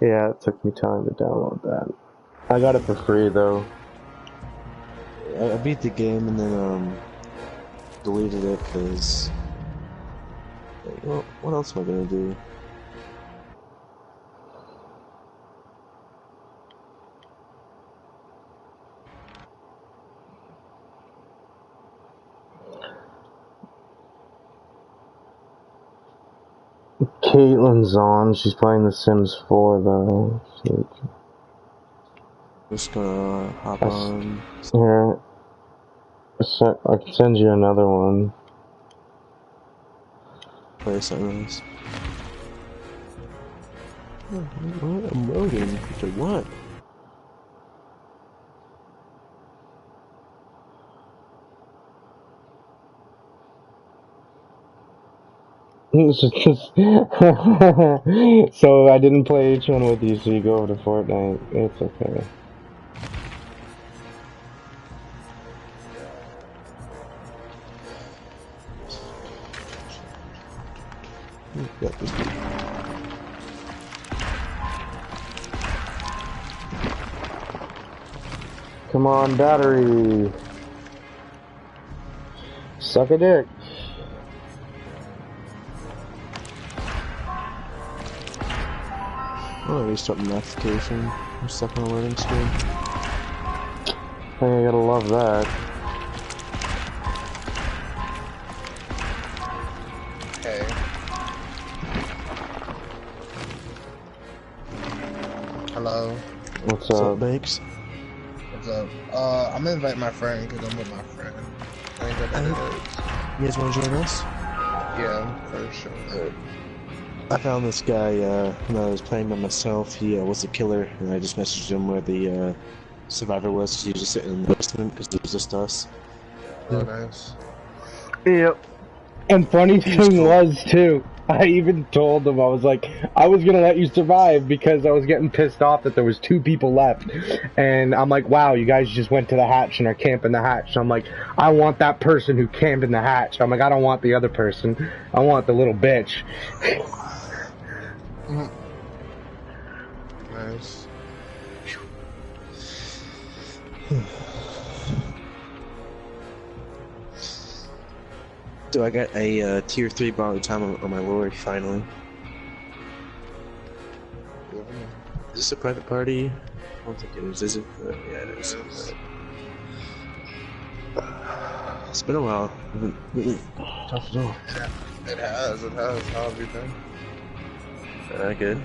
Yeah, it took me time to download that. I got it for free though. I beat the game and then deleted it because well, what else am I gonna do? Caitlin's on. She's playing The Sims 4 though. Just gonna hop on. Here, I can send you another one. Play something else. What? I'm loading. For what? So I didn't play H1 with you, so you go over to Fortnite. It's okay. Got this dude. Come on, battery. Suck a dick. Oh, restart my application. I'm stuck on a loading screen. I gotta love that. Hey. Hello. What's up? Banks? What's up? I'm gonna invite my friend because I'm with my friend. I think that it is. You guys want to join us? Yeah, for sure. I found this guy when I was playing by myself. He was a killer, and I just messaged him where the survivor was. He was just sitting in the basement because it was just us. Oh, nice. Yep. And funny thing was too, I even told him, I was like, I was gonna let you survive because I was getting pissed off that there was 2 people left. And I'm like, wow, you guys just went to the hatch and are camping the hatch. So I'm like, I want that person who camped in the hatch. I'm like, I don't want the other person. I want the little bitch. Nice. So I got a tier 3 borrowed time on my lord finally. Is this a private party? I don't think it is it? Yeah, it is. It's been a while. Tough as well. It has. How have you been? Good.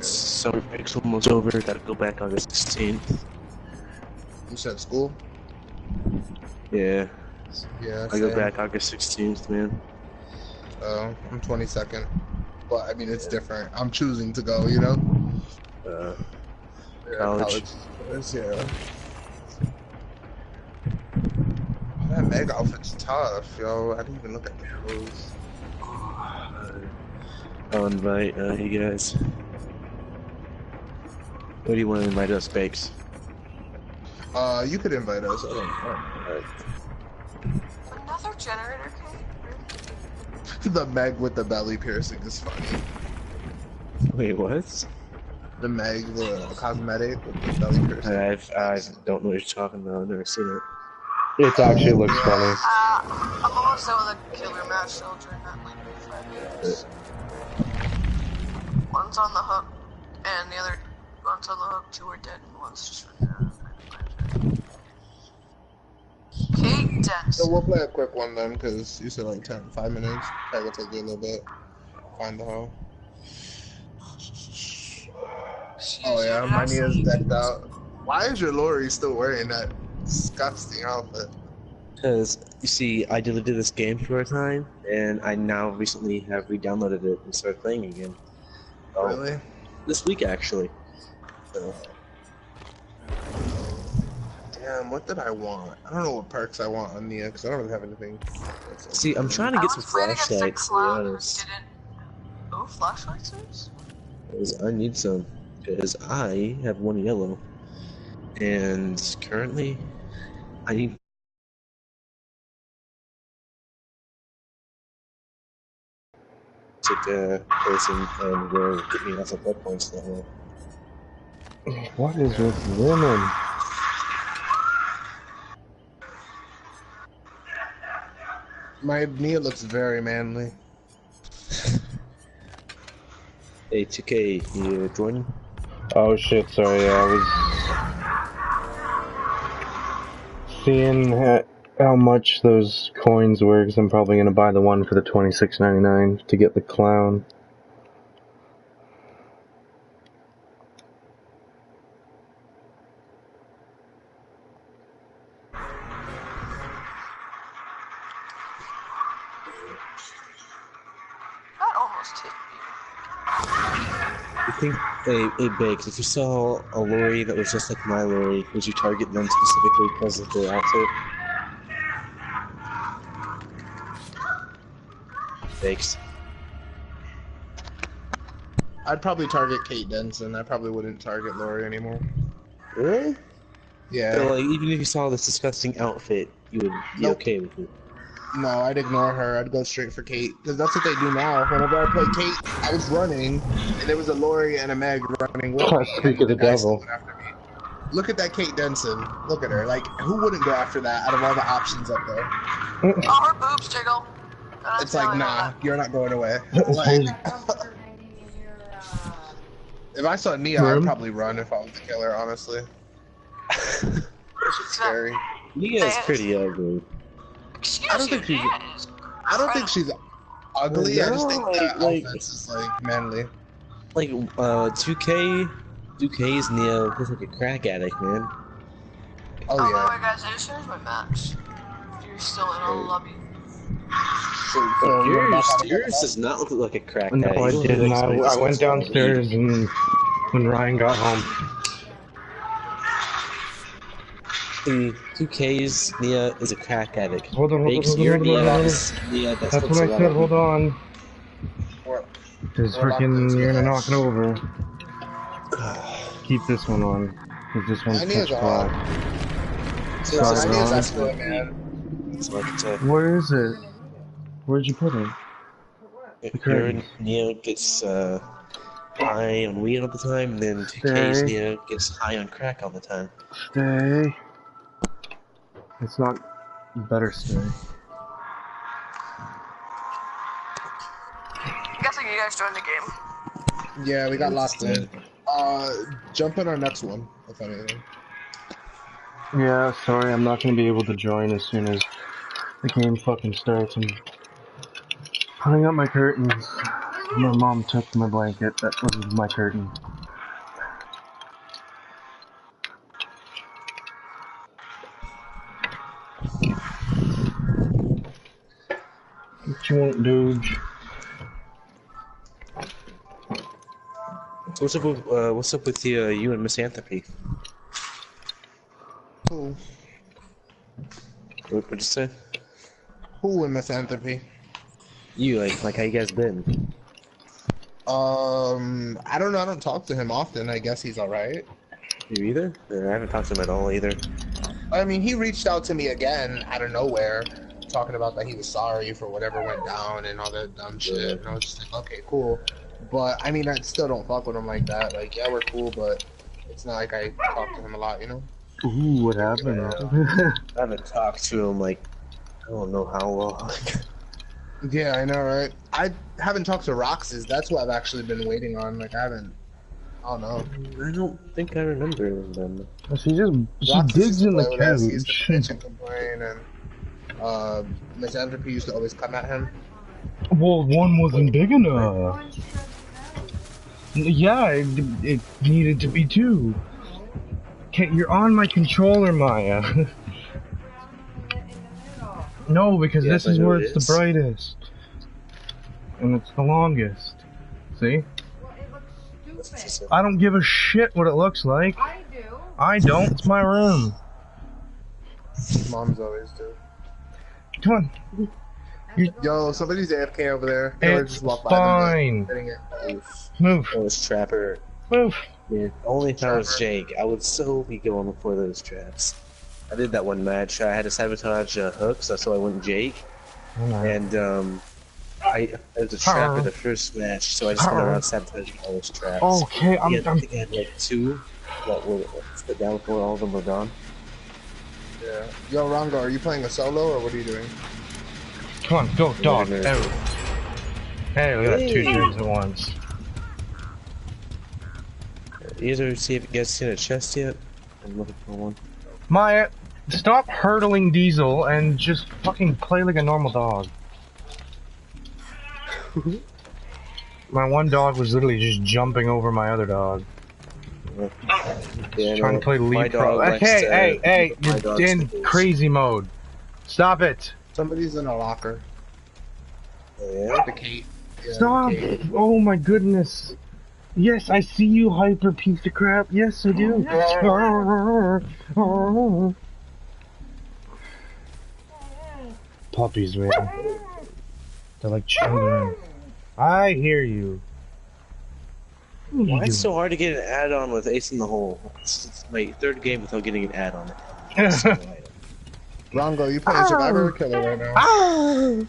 Summer break's almost over. Gotta go back August 16th. You said school? Yeah. Yeah, I go back August 16th, man. Oh, I'm 22nd. But I mean, it's different. I'm choosing to go, you know? College. Yeah. That Meg outfit's tough, yo. I didn't even look at the clothes. I'll invite you guys. What do you want to invite us, Bakes? You could invite us. I don't know. Another generator cake? The Meg with the belly piercing is funny. Wait, what? The Meg, the cosmetic with the belly piercing. I don't know what you're talking about. I've never seen it. It actually looks funny. I'm almost done with a killer match still during that like 5 minutes. One's on the hook, and the other one's on the hook, 2 are dead, and one's just Kate dead. So we'll play a quick one then, because you said like 5 minutes. That will take you a little bit. Find the hoe. Oh yeah, money is decked out. Why is your Lori still wearing that disgusting outfit? Because, you see, I deleted this game for a time, and I now recently have re-downloaded it and started playing again. Really? This week, actually. So. Damn, what did I want? I don't know what perks I want on Nia, because I don't really have anything. See, I'm trying to get some flashlights, to be honest. Oh, flashlights is? Because I need some. Because I have 1 yellow. And currently, I need autistic person and will get me lots of blood points that way. What is with women? My Nia looks very manly. Hey, 2K, you joining? Oh shit, sorry, I was seeing how much those coins were, because I'm probably gonna buy the one for the $26.99 to get the clown. That almost hit I think, hey Bakes, if you saw a lorry that was just like my lorry, would you target them specifically because of their outfit? Bakes. I'd probably target Kate Denson. I probably wouldn't target Lori anymore. Really? Yeah. So, like, even if you saw this disgusting outfit, you would be Nope. okay with it. No, I'd ignore her. I'd go straight for Kate. Because that's what they do now. Whenever I play Kate, I was running, and there was a Lori and a Meg running with me. Speak of the guy still devil. went after me. Look at that Kate Denson. Look at her. Like, who wouldn't go after that out of all the options up there? Oh, her boobs jiggle. That's It's like, really nah, bad. you're not going away. Like, if I saw Nia, I'd probably run if I was the killer, honestly. She's scary. Nia is pretty ugly. Excuse I don't you, think she's- Nia is I don't think she's ugly. I just think that Like- outfit is, like, manly. Like, 2K's Nia looks like a crack addict, man. Oh, by the yeah. way, guys, I just finished my match. If you're still in on the lobby. So Yours does not look like a crack No, addict. I You look didn't. like somebody I just went wants to downstairs and when Ryan got home. leave. 2K's Nia is a crack addict. Hold on, Bakes, your Nia is Nia that That's smokes what a I lot said, of hold weed. on. We're- Cause We're locked freaking, into you're gonna that. knock it over. Keep this one on. Cause this one's My Nia's pitch on. black. So Sorry, my Nia's Ron. actually a man. That's what I can say. Where is it? Where'd you put it? Your curtains. Nia gets high on weed all the time, and then 2K's Stay. Nia gets high on crack all the time. Stay. It's not. You better stay. I'm guessing you guys joined the game. Yeah, we got locked in. Jump in our next one, if anything. Yeah, sorry, I'm not gonna be able to join as soon as the game fucking starts. I'm putting up my curtains. My mom took my blanket. That was my curtain. What you want, Doge? So what's up with you and Misanthropy? Who? What'd you say? Who in Misanthropy? You, like how you guys been? I don't know. I don't talk to him often. I guess he's alright. You either? I haven't talked to him at all either. I mean, he reached out to me again out of nowhere, talking about that he was sorry for whatever went down and all that dumb shit. And I was just like, okay, cool. But I mean, I still don't fuck with him like that. Like, yeah, we're cool, but it's not like I talk to him a lot, you know? Ooh, what happened? I haven't talked to him like I don't know how long. Yeah, I know, right? I haven't talked to Roxas. That's what I've actually been waiting on. Like, I don't know. I don't think I remember them. She Roxas digs used to in the play with us. He used to couch. bitch and complain, and Misanthropy used to always come at him. Well, one wasn't big enough. Yeah, it needed to be two. You're on my controller, Maya. No, because Yes, this is I know where it it's is. the brightest. And it's the longest. See? I don't give a shit what it looks like. I do. I don't. It's my room. Moms always do. Come on. Yo, somebody's AFK over there. Taylor It's just walked by fine. them, hitting it. Move. Oh, it's Trapper. Move. Yeah. Only if I was Jake, I would so be going for those traps. I did that one match. I had to sabotage hooks, so I went Jake. And There's a trap in the first match, so I just went around sabotaging all those traps. Okay, I think I had like 2 that were split down before all of them were gone. Yeah. Yo, Rongo, are you playing a solo or what are you doing? Come on, go, dog. Hey. Hey, we got 2 dudes at once. You guys seen a chest yet? I'm looking for one. Maya, stop hurdling Diesel and just fucking play like a normal dog. My one dog was literally just jumping over my other dog. Yeah, Trying to play lead pro. Hey, you're in crazy mode. Stop it. Somebody's in a locker. Oh, yeah? The Kate. Yeah, Stop. Kate. Oh my goodness. Yes, I see you, hyper piece of crap. Yes, I do. Puppies, man. They're like children. I hear you. Why it's so hard to get an add-on with Ace in the Hole? It's my 3rd game without getting an add-on. Rongo, you playing Survivor or Killer right now?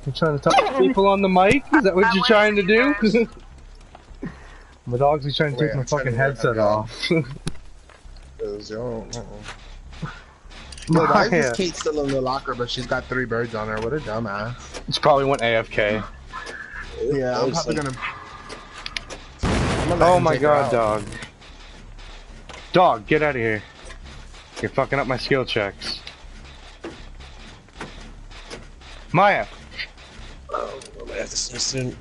You're trying to talk to people on the mic? Is that what you're trying to do? My dog's is trying to take my fucking headset off. Yo, why is this Kate still in the locker, but she's got 3 birds on her? What a dumbass. It's probably went AFK. Yeah, I'm probably gonna... Oh my god, dog. Dog, get out of here. You're fucking up my skill checks. Maya! Oh, I might have to see soon.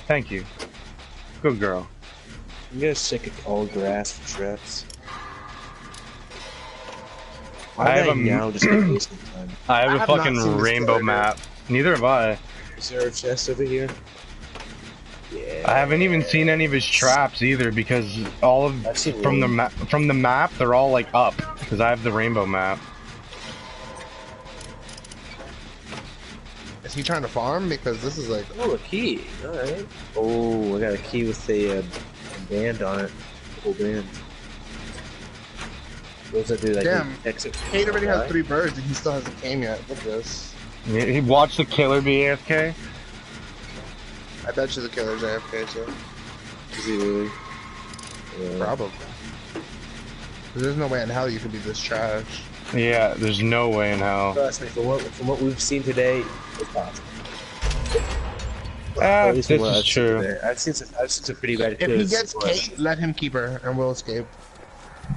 Thank you. Good girl. You guys check it all grass for traps. I have a now just wasting time. I have a have not fucking seen this rainbow killer, map. Neither have I. Is there a chest over here? Yeah. I haven't even seen any of his traps either because all of I've seen from one. the map they're all like up because I have the rainbow map. Is he trying to farm? Because this is like... Oh, a key. Alright. Oh, I got a key with a band on it. Cool band. What does that do? Like Damn. Exit. Kate already has 3 birds and he still hasn't came yet. Look at this. He watched the killer be AFK. I bet you the killer's AFK too. Is he really? Yeah. Probably. There's no way in hell you could be this trash. Yeah, there's no way in hell. Trust me, from what we've seen today, it's possible. Ah, this is true. I've seen some pretty bad If he kills gets before. Kate, let him keep her and we'll escape.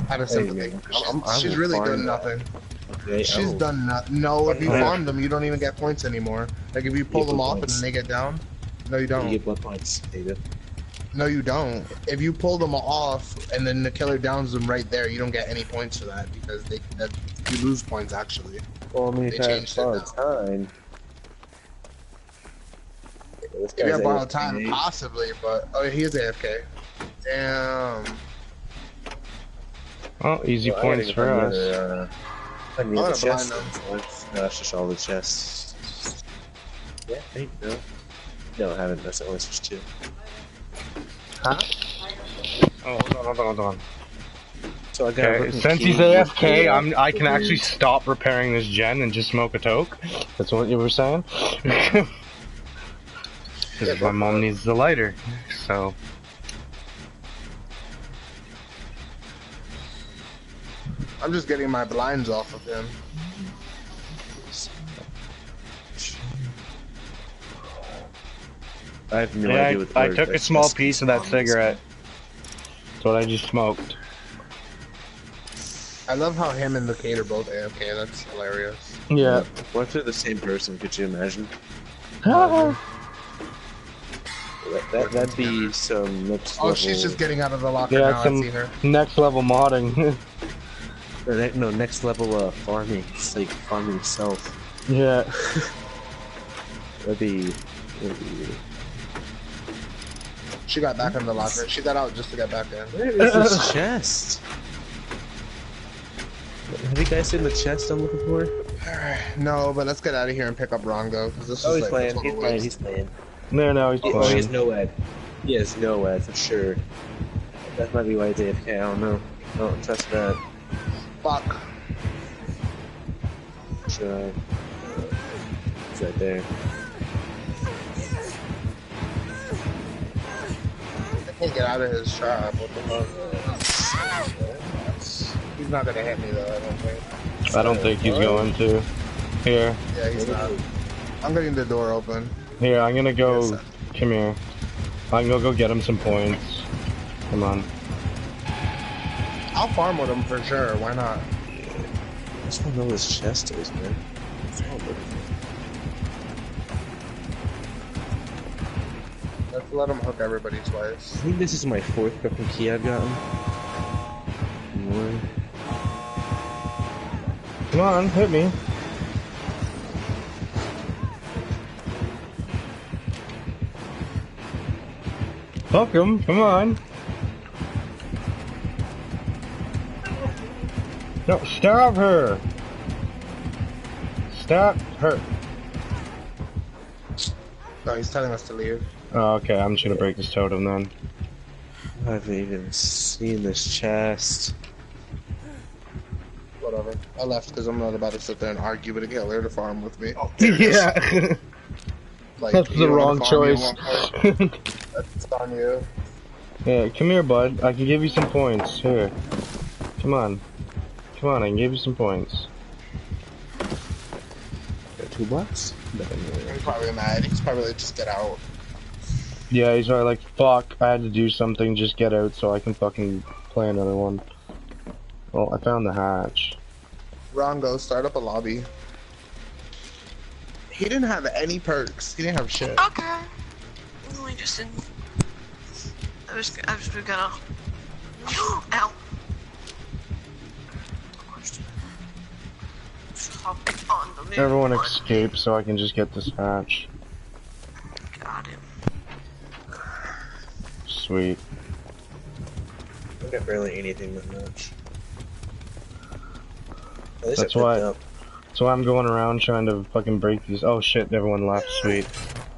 Out of Hey, sympathy. man. She's I'm really fine. done nothing. Okay, She's oh. done nothing. No, if you Yeah. farm them, you don't even get points anymore. Like if you pull You get them off points. and they get down, no, you You don't. get 1 points, David. No, you don't. If you pull them off and then the killer downs them right there, you don't get any points for that because you lose points actually. Well, I mean, They if I have changed it borrowed now. time. This If you guy's have borrowed AFK. time, possibly, but oh, he is AFK. Damn. Oh, easy Well, I points gotta for find us. the other, find the I'm other gonna blind chest. them. No, that's just all the chests. Yeah, maybe no. No, I haven't. That's only just 2. Huh? Oh, hold on. So I got Okay, since he's AFK, I can actually stop repairing this gen and just smoke a toke. That's what you were saying? Because my mom needs the lighter, so... I'm just getting my blinds off of him. I have no Yeah, idea what I took a small piece of that cigarette. That's what I just smoked. I love how him and the Kate are both AFK. That's hilarious. Yeah. What if they're the same person? Could you imagine? That'd be some next Oh, level. she's just getting out of the locker Yeah, now. I some see her. next level modding. No, next level farming. It's like farming itself. Yeah. That'd be. She got back in the locker. She got out just to get back in. Where is this chest? Have you guys seen the chest I'm looking for? No, but let's get out of here and pick up Rongo. Because this Oh, is he's like a playing. total waste. He's playing. No, he's Oh, he playing. has no ad. He has no ad for sure. That might be why he's AFK. I don't know. Don't trust that. Fuck. Should I? right there. I can't get out of his trap. What the fuck? He's not gonna hit me though, I don't think. I don't think he's going to. Here. Yeah, he's not. I'm getting the door open. Here, I'm gonna go. Yes, Come here. I'm gonna go get him some points. Come on. I'll farm with him for sure. Why not? I just want to know where this chest is, man. That's all I'm looking for. Let's let him hook everybody I twice. think this is my 4th broken key I've gotten. One. Come on, hit me. Hook him, come on. No, stop her. Stop her. No, he's telling us to leave. Oh, okay, I'm just gonna break this totem then. I haven't even seen this chest. Whatever. I left because I'm not about to sit there and argue with a killer to farm with me. Yeah. Like, That's you the don't wanna wrong farm, you choice. won't farm. That's on you. Yeah, come here, bud. I can give you some points. Here. Come on. Come on, I can give you some points. Got 2 bucks? He's probably mad. He's probably like, just get out. Yeah, he's probably like, fuck, I had to do something, just get out so I can fucking play another one. Well, I found the hatch. Rongo, start up a lobby. He didn't have any perks. He didn't have shit. Okay. No, I just didn't. I was gonna. Ow. Hopping on the move. Everyone escape so I can just get this hatch. Got him. Sweet. I got barely anything that much. At least That's I picked why- up. So I'm going around trying to fucking break these. Oh shit, everyone left. Sweet.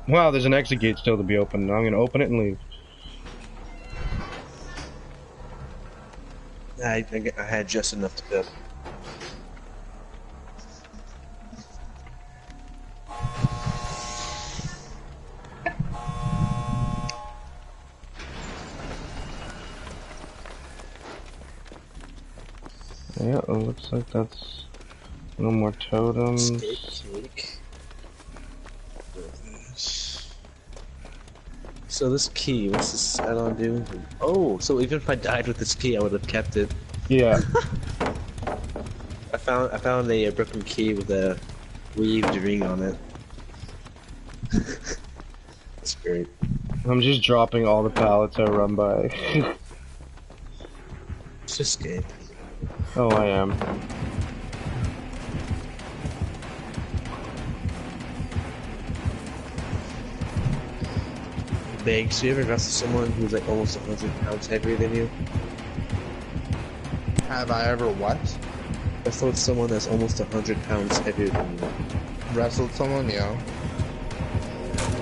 Wow, there's an exit gate still to be open. I'm gonna open it and leave. I had just enough to pick. Yeah, it looks like that's no more totems. Escape cake. So this key, what's this add-on do? Oh, so even if I died with this key, I would have kept it. Yeah. I found a broken key with a weaved ring on it. That's great. I'm just dropping all the pallets I run by. It's just escape. Oh, I am. Biggs, do you ever wrestle someone who's like almost 100 pounds heavier than you? Have I ever what? Wrestled someone that's almost 100 pounds heavier than you. Wrestled someone? Yeah.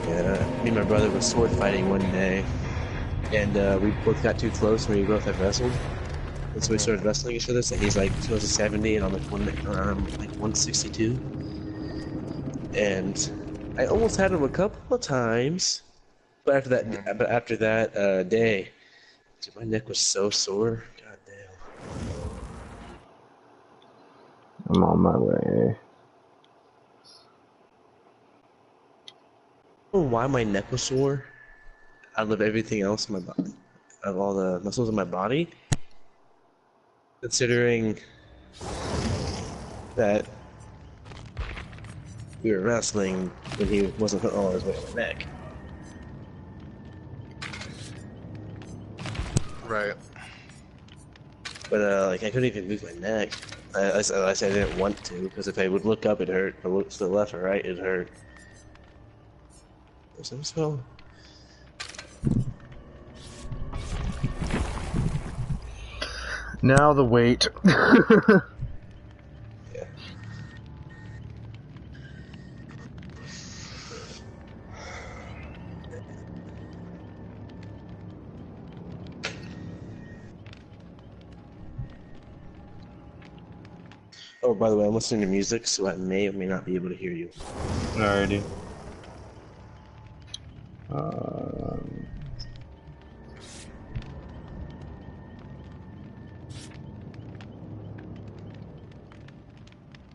Yeah, me and my brother were sword fighting one day, and we both got too close when we both had wrestled. And so we started wrestling each other. So he's like 270, and I'm like 162. And I almost had him a couple of times, but after that day, dude, my neck was so sore. God damn. I'm on my way. I don't know why my neck was sore out of everything else in my body, of all the muscles in my body, considering that we were wrestling when he wasn't putting all his weight on my neck. Right. But like I couldn't even move my neck. I said I didn't want to, because if I would look up, it hurt. If I looked to the left or right, it hurt. So Now the wait. yeah. Oh, by the way, I'm listening to music, so I may or may not be able to hear you. Alrighty.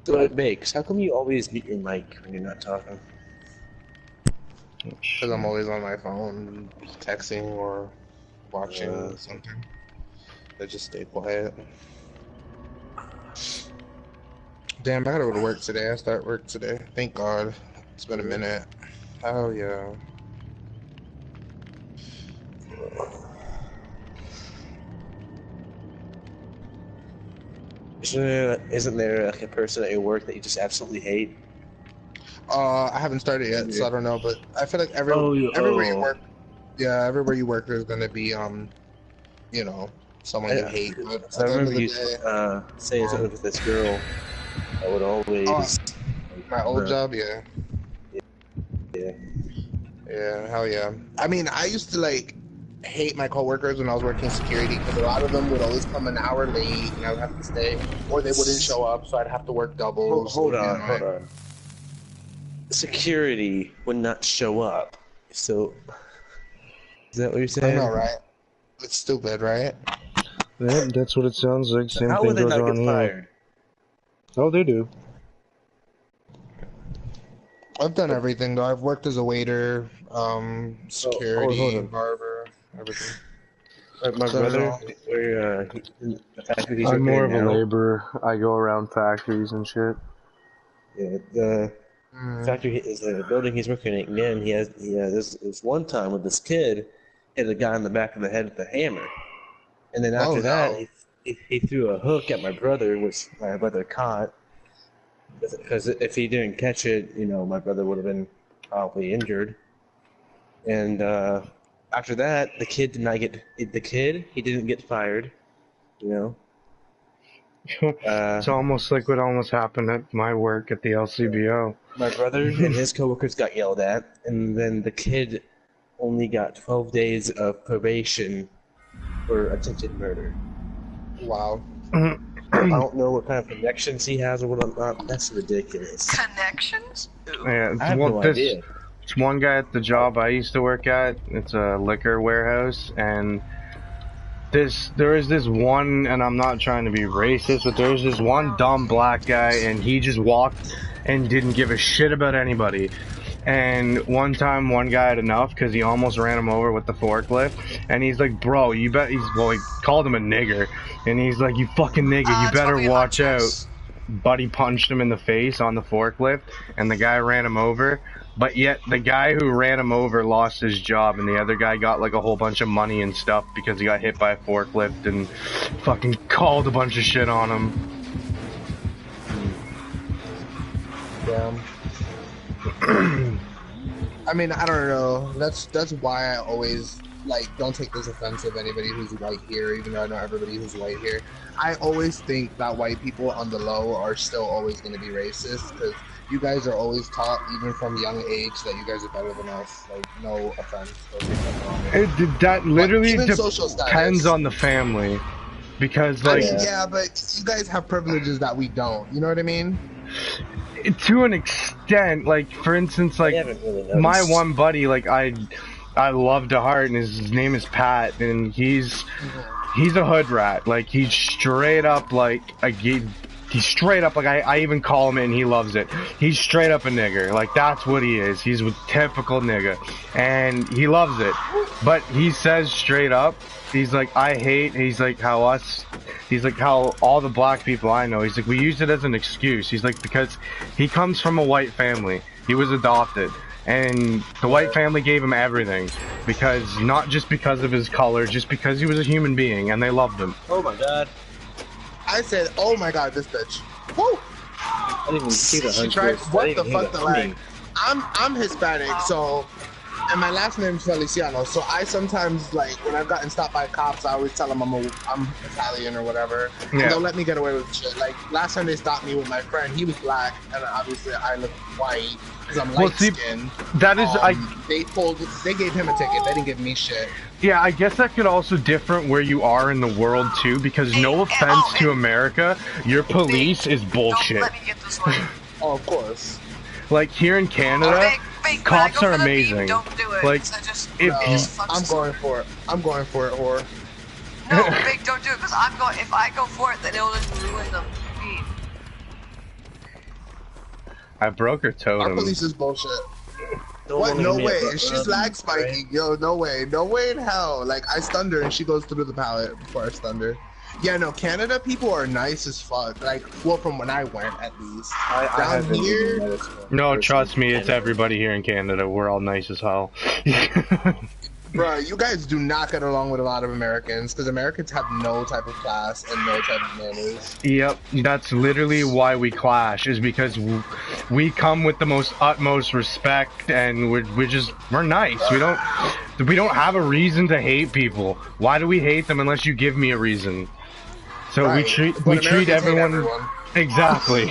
So it makes. How come you always mute your mic when you're not talking? Because I'm always on my phone, texting or watching something. I just stay quiet. Damn, I gotta go to work today. I start work today. Thank God. It's been a minute. Hell yeah. Isn't there like a person at your work that you just absolutely hate? I haven't started yet, so I don't know. But I feel like everywhere you work, yeah, everywhere you work, there's gonna be you know, someone you hate. But So I remember you saying something with this girl that would always. My old job, yeah. Yeah. Yeah, hell yeah. I mean, I used to like hate my coworkers when I was working security because a lot of them would always come an hour late and I would have to stay, or they wouldn't show up, so I'd have to work doubles. Hold on. Security would not show up. So, is that what you're saying? I know, right? It's stupid, right? Yeah, that's what it sounds like. Same How thing would they goes not on get here. fired? Oh, they do. I've done everything though. I've worked as a waiter, security, hold on. barber, everything. My So, brother, where the factory he's I'm working more in of a now, laborer. I go around factories and shit. Yeah, the factory is the building he's working in. Again, he has this one time with this kid hit a guy in the back of the head with a hammer, and then after that he threw a hook at my brother, which my brother caught. Because if he didn't catch it, you know, my brother would have been probably injured. And after that, the kid did not get he didn't get fired. You know. It's almost like what almost happened at my work at the LCBO. My brother and his coworkers got yelled at, and then the kid only got 12 days of probation for attempted murder. Wow. I don't know what kind of connections he has or whatnot. That's ridiculous. Connections? Ooh. Yeah, I have no idea. It's one guy at the job I used to work at. It's a liquor warehouse, and there is this one, and I'm not trying to be racist, but there's this one dumb black guy, and he just walked and didn't give a shit about anybody. And one time, one guy had enough because he almost ran him over with the forklift. And he's like, bro, you bet. He called him a nigger. And he's like, you fucking nigger, you better watch out. Buddy punched him in the face on the forklift. And the guy ran him over. But yet, the guy who ran him over lost his job. And the other guy got like a whole bunch of money and stuff because he got hit by a forklift and fucking called a bunch of shit on him. Damn. I mean, I don't know. That's why I always don't take this offensive. Anybody who's white here, even though I know everybody who's white here, I always think that white people on the low are still always going to be racist because you guys are always taught, even from young age, that you guys are better than us. Like, no offense. That literally social depends on the family, because I mean, yeah, but you guys have privileges that we don't. You know what I mean? To an extent, like for instance, like my one buddy, like I love to heart, and his name is Pat, and he's a hood rat. Like he's straight up like he's straight up like I even call him it, and he loves it. He's straight up a nigger. Like that's what he is. He's a typical nigga, and he loves it. But he says straight up, he's like, he's like how all the black people I know, he's like, we use it as an excuse. He's like, because he comes from a white family. He was adopted. And the white family gave him everything. Because, not just because of his color, just because he was a human being, and they loved him. Oh my god. I said, oh my god, this bitch. Woo! I didn't even see the She tried, what the fuck, the lag? I'm Hispanic, so And my last name's Feliciano, so I sometimes, like, when I've gotten stopped by cops, I always tell them I'm Italian or whatever. Yeah. And they'll let me get away with shit. Like, last time they stopped me with my friend, he was black, and obviously I look white, because I'm light-skinned. That is, they gave him a ticket, they didn't give me shit. Yeah, I guess that could also differ where you are in the world, too, because no offense to America, your police is bullshit. Don't let me get this one. Oh, of course. Like, here in Canada... Cops are amazing. Don't do it. Like, I'm going for it. I'm going for it, whore. No, Big, don't do it, because if I go for it, then it'll just ruin the beat. I broke her totem. Our police is bullshit. What? No way. She's lag spiking. Yo, no way. No way in hell. Like, I stunned her and she goes through the pallet before I stunned her. Yeah, no, Canada people are nice as fuck. Like, well, from when I went, at least. Down here... No, trust me, it's everybody here in Canada. We're all nice as hell. Bro, you guys do not get along with a lot of Americans, because Americans have no type of class and no type of manners. Yep, that's literally why we clash, is because we come with the most utmost respect, and we're nice. We don't have a reason to hate people. Why do we hate them unless you give me a reason? So right. we treat everyone exactly,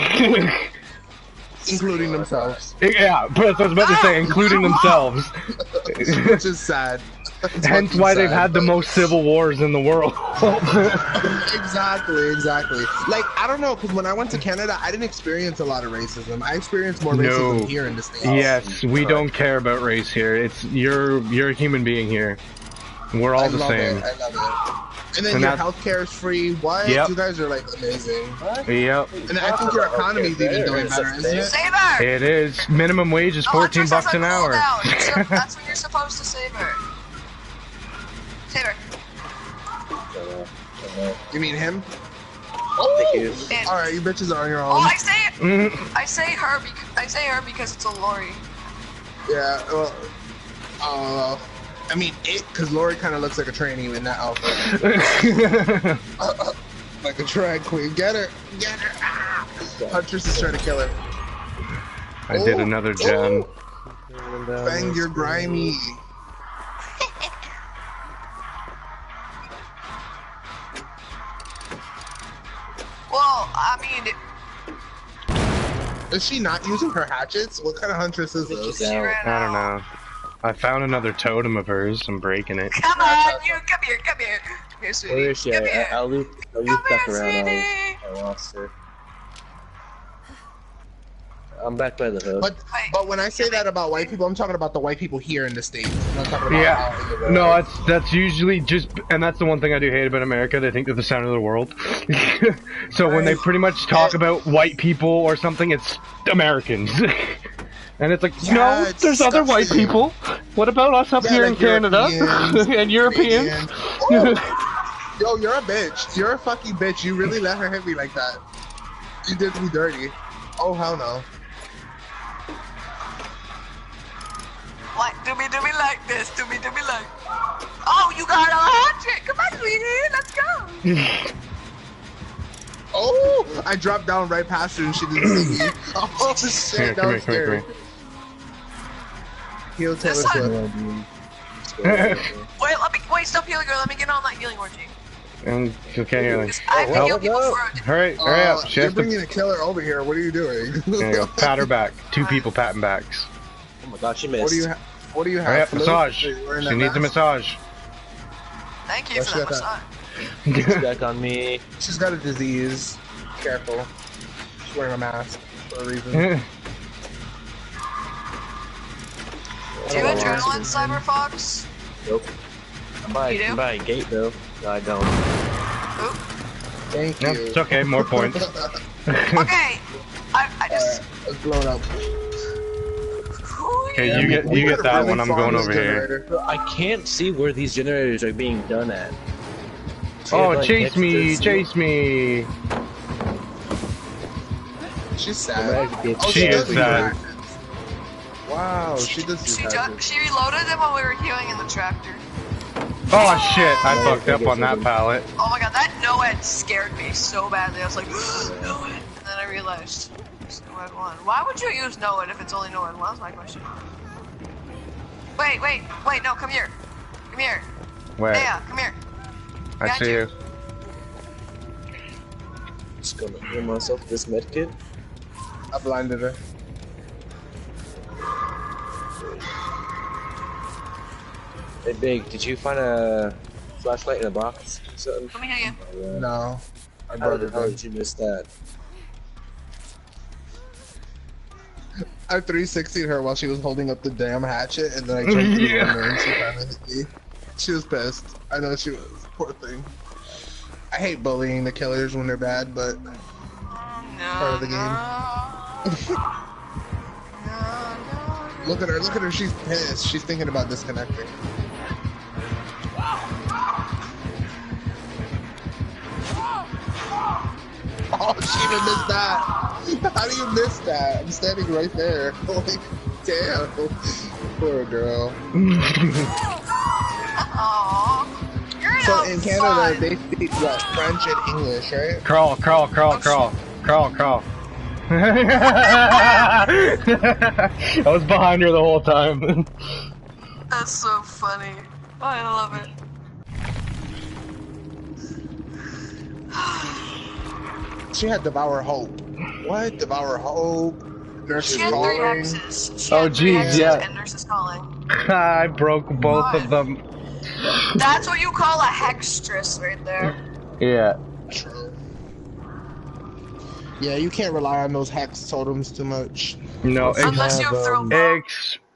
including themselves. Yeah, but I was about to say, including themselves, which is sad. Hence why they've had the most civil wars in the world. Exactly. Like, I don't know, because when I went to Canada, I didn't experience a lot of racism. I experienced more racism here in the States. Yes, we don't care about race here. It's you're a human being here. We're all the same. I love it. And then your healthcare is free. What? Yep. You guys are like amazing. What? Yep. And I think your economy is even doing better, isn't it? Saber! It is. Minimum wage is $14 an hour. That's when you're supposed to Saber. Saber. You mean him? Oh! Alright, you bitches are on your own. Oh, I say it. I say her because it's a Lori. Yeah. Well, I mean it, because Lori kind of looks like a trainee in that outfit. Like a drag queen. Get her! Ah! Huntress is trying to kill her. I did another gem. Bang, you're grimy. Well, I mean... Is she not using her hatchets? What kind of Huntress is this? I don't know. I found another totem of hers. I'm breaking it. Come on, you come here. Come here, sweetie. Where is she? I'll loop back around. I lost her. I'm back by the hook. But when I say that about white people, I'm talking about the white people here in the States. I'm not talking about no, that's usually just, and that's the one thing I do hate about America. They think they're the center of the world. So when they pretty much talk about white people or something, it's Americans. And it's like, no, there's other white people. What about us up here in Canada? And Europeans? Oh. Yo, you're a bitch. You're a fucking bitch. You really let her hit me like that. You did me dirty. Oh, hell no. What? Do me like this. Do me like... Oh, you got a hot trick. Come on, sweetie. Let's go. Oh, I dropped down right past her and she didn't see me. Oh, shit. That was scary. Heal Taylor Swift. Wait, stop healing her. Let me get on that healing orgy. And you can't hear me. I've been healing people for hurry up. You're bringing a killer over here. What are you doing? There you go. Pat her back. 2 people patting backs. Oh my god, she missed. What do you have? Hurry up, massage. She needs a massage. Thank you for that massage. She's back on me. She's got a disease. Careful. She's wearing a mask for a reason. Do you adrenaline, Cyber Fox? Nope. I'm by a gate though. No, I don't. Oop. Thank you. It's okay, more points. Okay. I just... I was blown up. Okay, you get that one, I'm going over here. I can't see where these generators are being done at. Oh, chase me! She's sad. She is sad. Wow, she reloaded them while we were healing in the tractor. Oh shit, I fucked up on that pallet. Oh my god, that NOED scared me so badly. I was like, NOED! And then I realized it's NOED 1. Why would you use NOED if it's only NOED 1? That's my question. Wait, no, come here. Come here. Where? Yeah, come here. I see you. Just gonna heal myself with this medkit. I blinded her. Hey, Big, did you find a flashlight in a box or something? Let me hear you. No. I How brought the it hell in. did you miss that? I 360'd her while she was holding up the damn hatchet, and then I jumped through the window and she finally hit me. She was pissed. I know she was. Poor thing. I hate bullying the killers when they're bad, but No, part of the game. Look at her, she's pissed. She's thinking about disconnecting. Oh, she even missed that. How do you miss that? I'm standing right there. Like, damn. Poor girl. Aww. You're So no in Canada, fun. they speak what? French and English, right? Crawl. I was behind her the whole time. That's so funny. Oh, I love it. She had Devour Hope. What? Devour Hope? Nurse She is had 3 calling? hexes. She Oh, had 3 geez, hexes yeah. and Nurse is calling. I broke both of them. That's what you call a hextress right there. Yeah. True. Yeah, you can't rely on those hex totems too much. No, Unless you have throw bomb.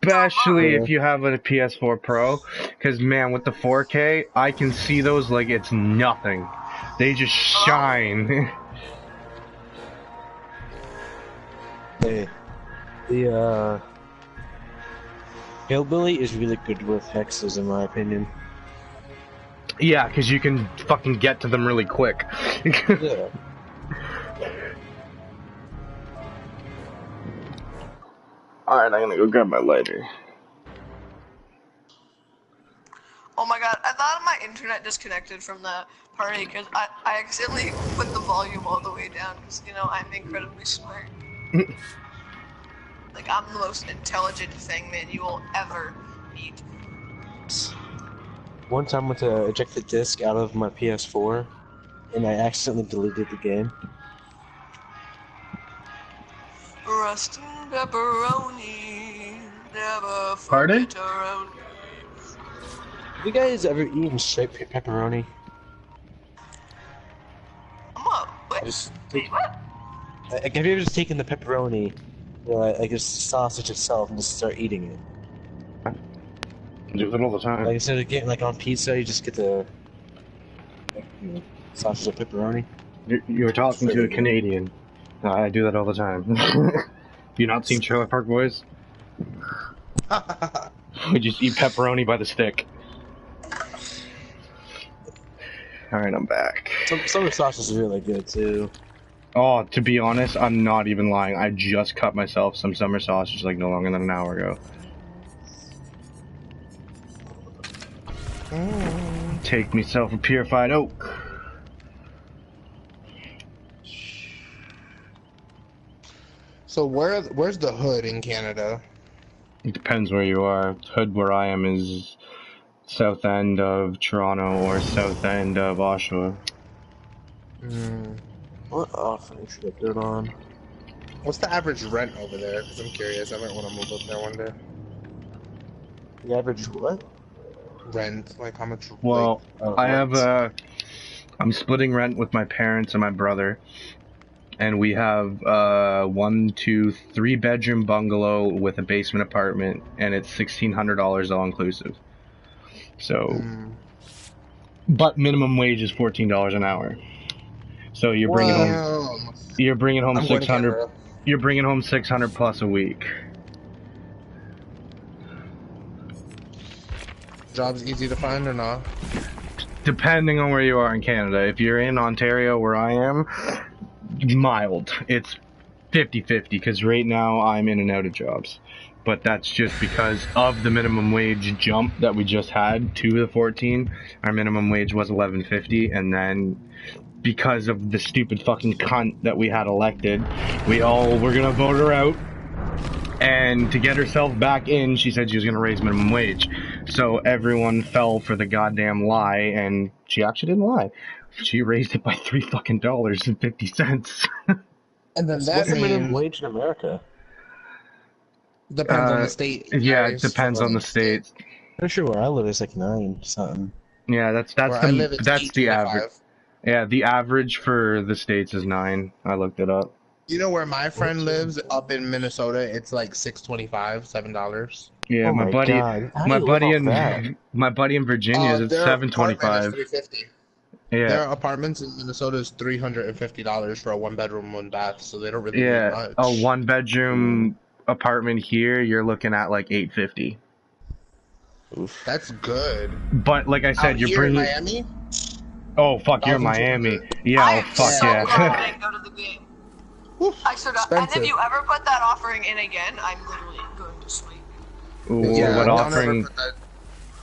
especially if you have a PS4 Pro, because man, with the 4K, I can see those like it's nothing. They just shine. Hey, the Hillbilly is really good with hexes, in my opinion. Yeah, because you can fucking get to them really quick. Yeah. Alright, I'm gonna go grab my lighter. Oh my god, I thought my internet disconnected from that party because I accidentally put the volume all the way down because, you know, I'm incredibly smart. Like, I'm the most intelligent thing, man, you will ever meet. One time I went to eject the disc out of my PS4, and I accidentally deleted the game. Rust and pepperoni, never Pardon? forget around. Have you guys ever eaten straight pepperoni? I'm up. Wait, wait, what? Like, have you ever just taken the pepperoni, like just the sausage itself, and just start eating it? Do it all the time. Like instead of getting like on pizza, you just get the sausage of pepperoni. You're talking to a Canadian. I do that all the time. You not seen Trailer Park Boys? We just eat pepperoni by the stick. Alright, I'm back. Some of the sausage is really good too. Oh, to be honest, I'm not even lying. I just cut myself some summer sausage like no longer than an hour ago. Take myself a purified oak. So where's the hood in Canada? It depends where you are. Hood where I am is south end of Toronto or south end of Oshawa. What offering should I put on? What's the average rent over there? Because I'm curious. I might want to move up there one day. The average what? Rent, like how much? Well, Oh, I have I'm splitting rent with my parents and my brother, and we have 3-bedroom bungalow with a basement apartment, and it's $1,600 all inclusive. So, but minimum wage is $14 an hour. So you're bringing home I'm going to 600. Canada. You're bringing home 600 plus a week. Jobs easy to find or not? Depending on where you are in Canada. If you're in Ontario, where I am, mild. It's 50-50 because right now I'm in and out of jobs. But that's just because of the minimum wage jump that we just had to the 14. Our minimum wage was $11.50, and then because of the stupid fucking cunt that we had elected, we're gonna vote her out. And to get herself back in, she said she was going to raise minimum wage. So everyone fell for the goddamn lie, and she actually didn't lie. She raised it by $3 And then that What's the minimum means wage in America? depends on the state. Yeah, it Varies depends from on the state. Pretty sure where I live is like 9 something. Yeah, that's Where I live, the it's that's the 8.25. average. Yeah, the average for the states is 9. I looked it up. You know where my friend lives up in Minnesota? It's like $6.25, $7. Yeah, Oh my my buddy, God. How do my you live buddy off that? in my buddy in Virginia is at Their apartment $7.25. is $350. Yeah, Their apartments in Minnesota is $350 for a 1-bedroom, 1-bath, so they don't really need yeah. much. A 1-bedroom apartment here, you're looking at like $850. Oof. That's good. But like I said, Out you're here in bringing. Miami? Oh fuck, you're in 1,200. Miami. Yeah, I oh am fuck so yeah. glad I didn't go to the game. Whew, I sort of. And if expensive. you ever put that offering in again, I'm literally going to sleep. Ooh, Yeah, what don't offering? ever put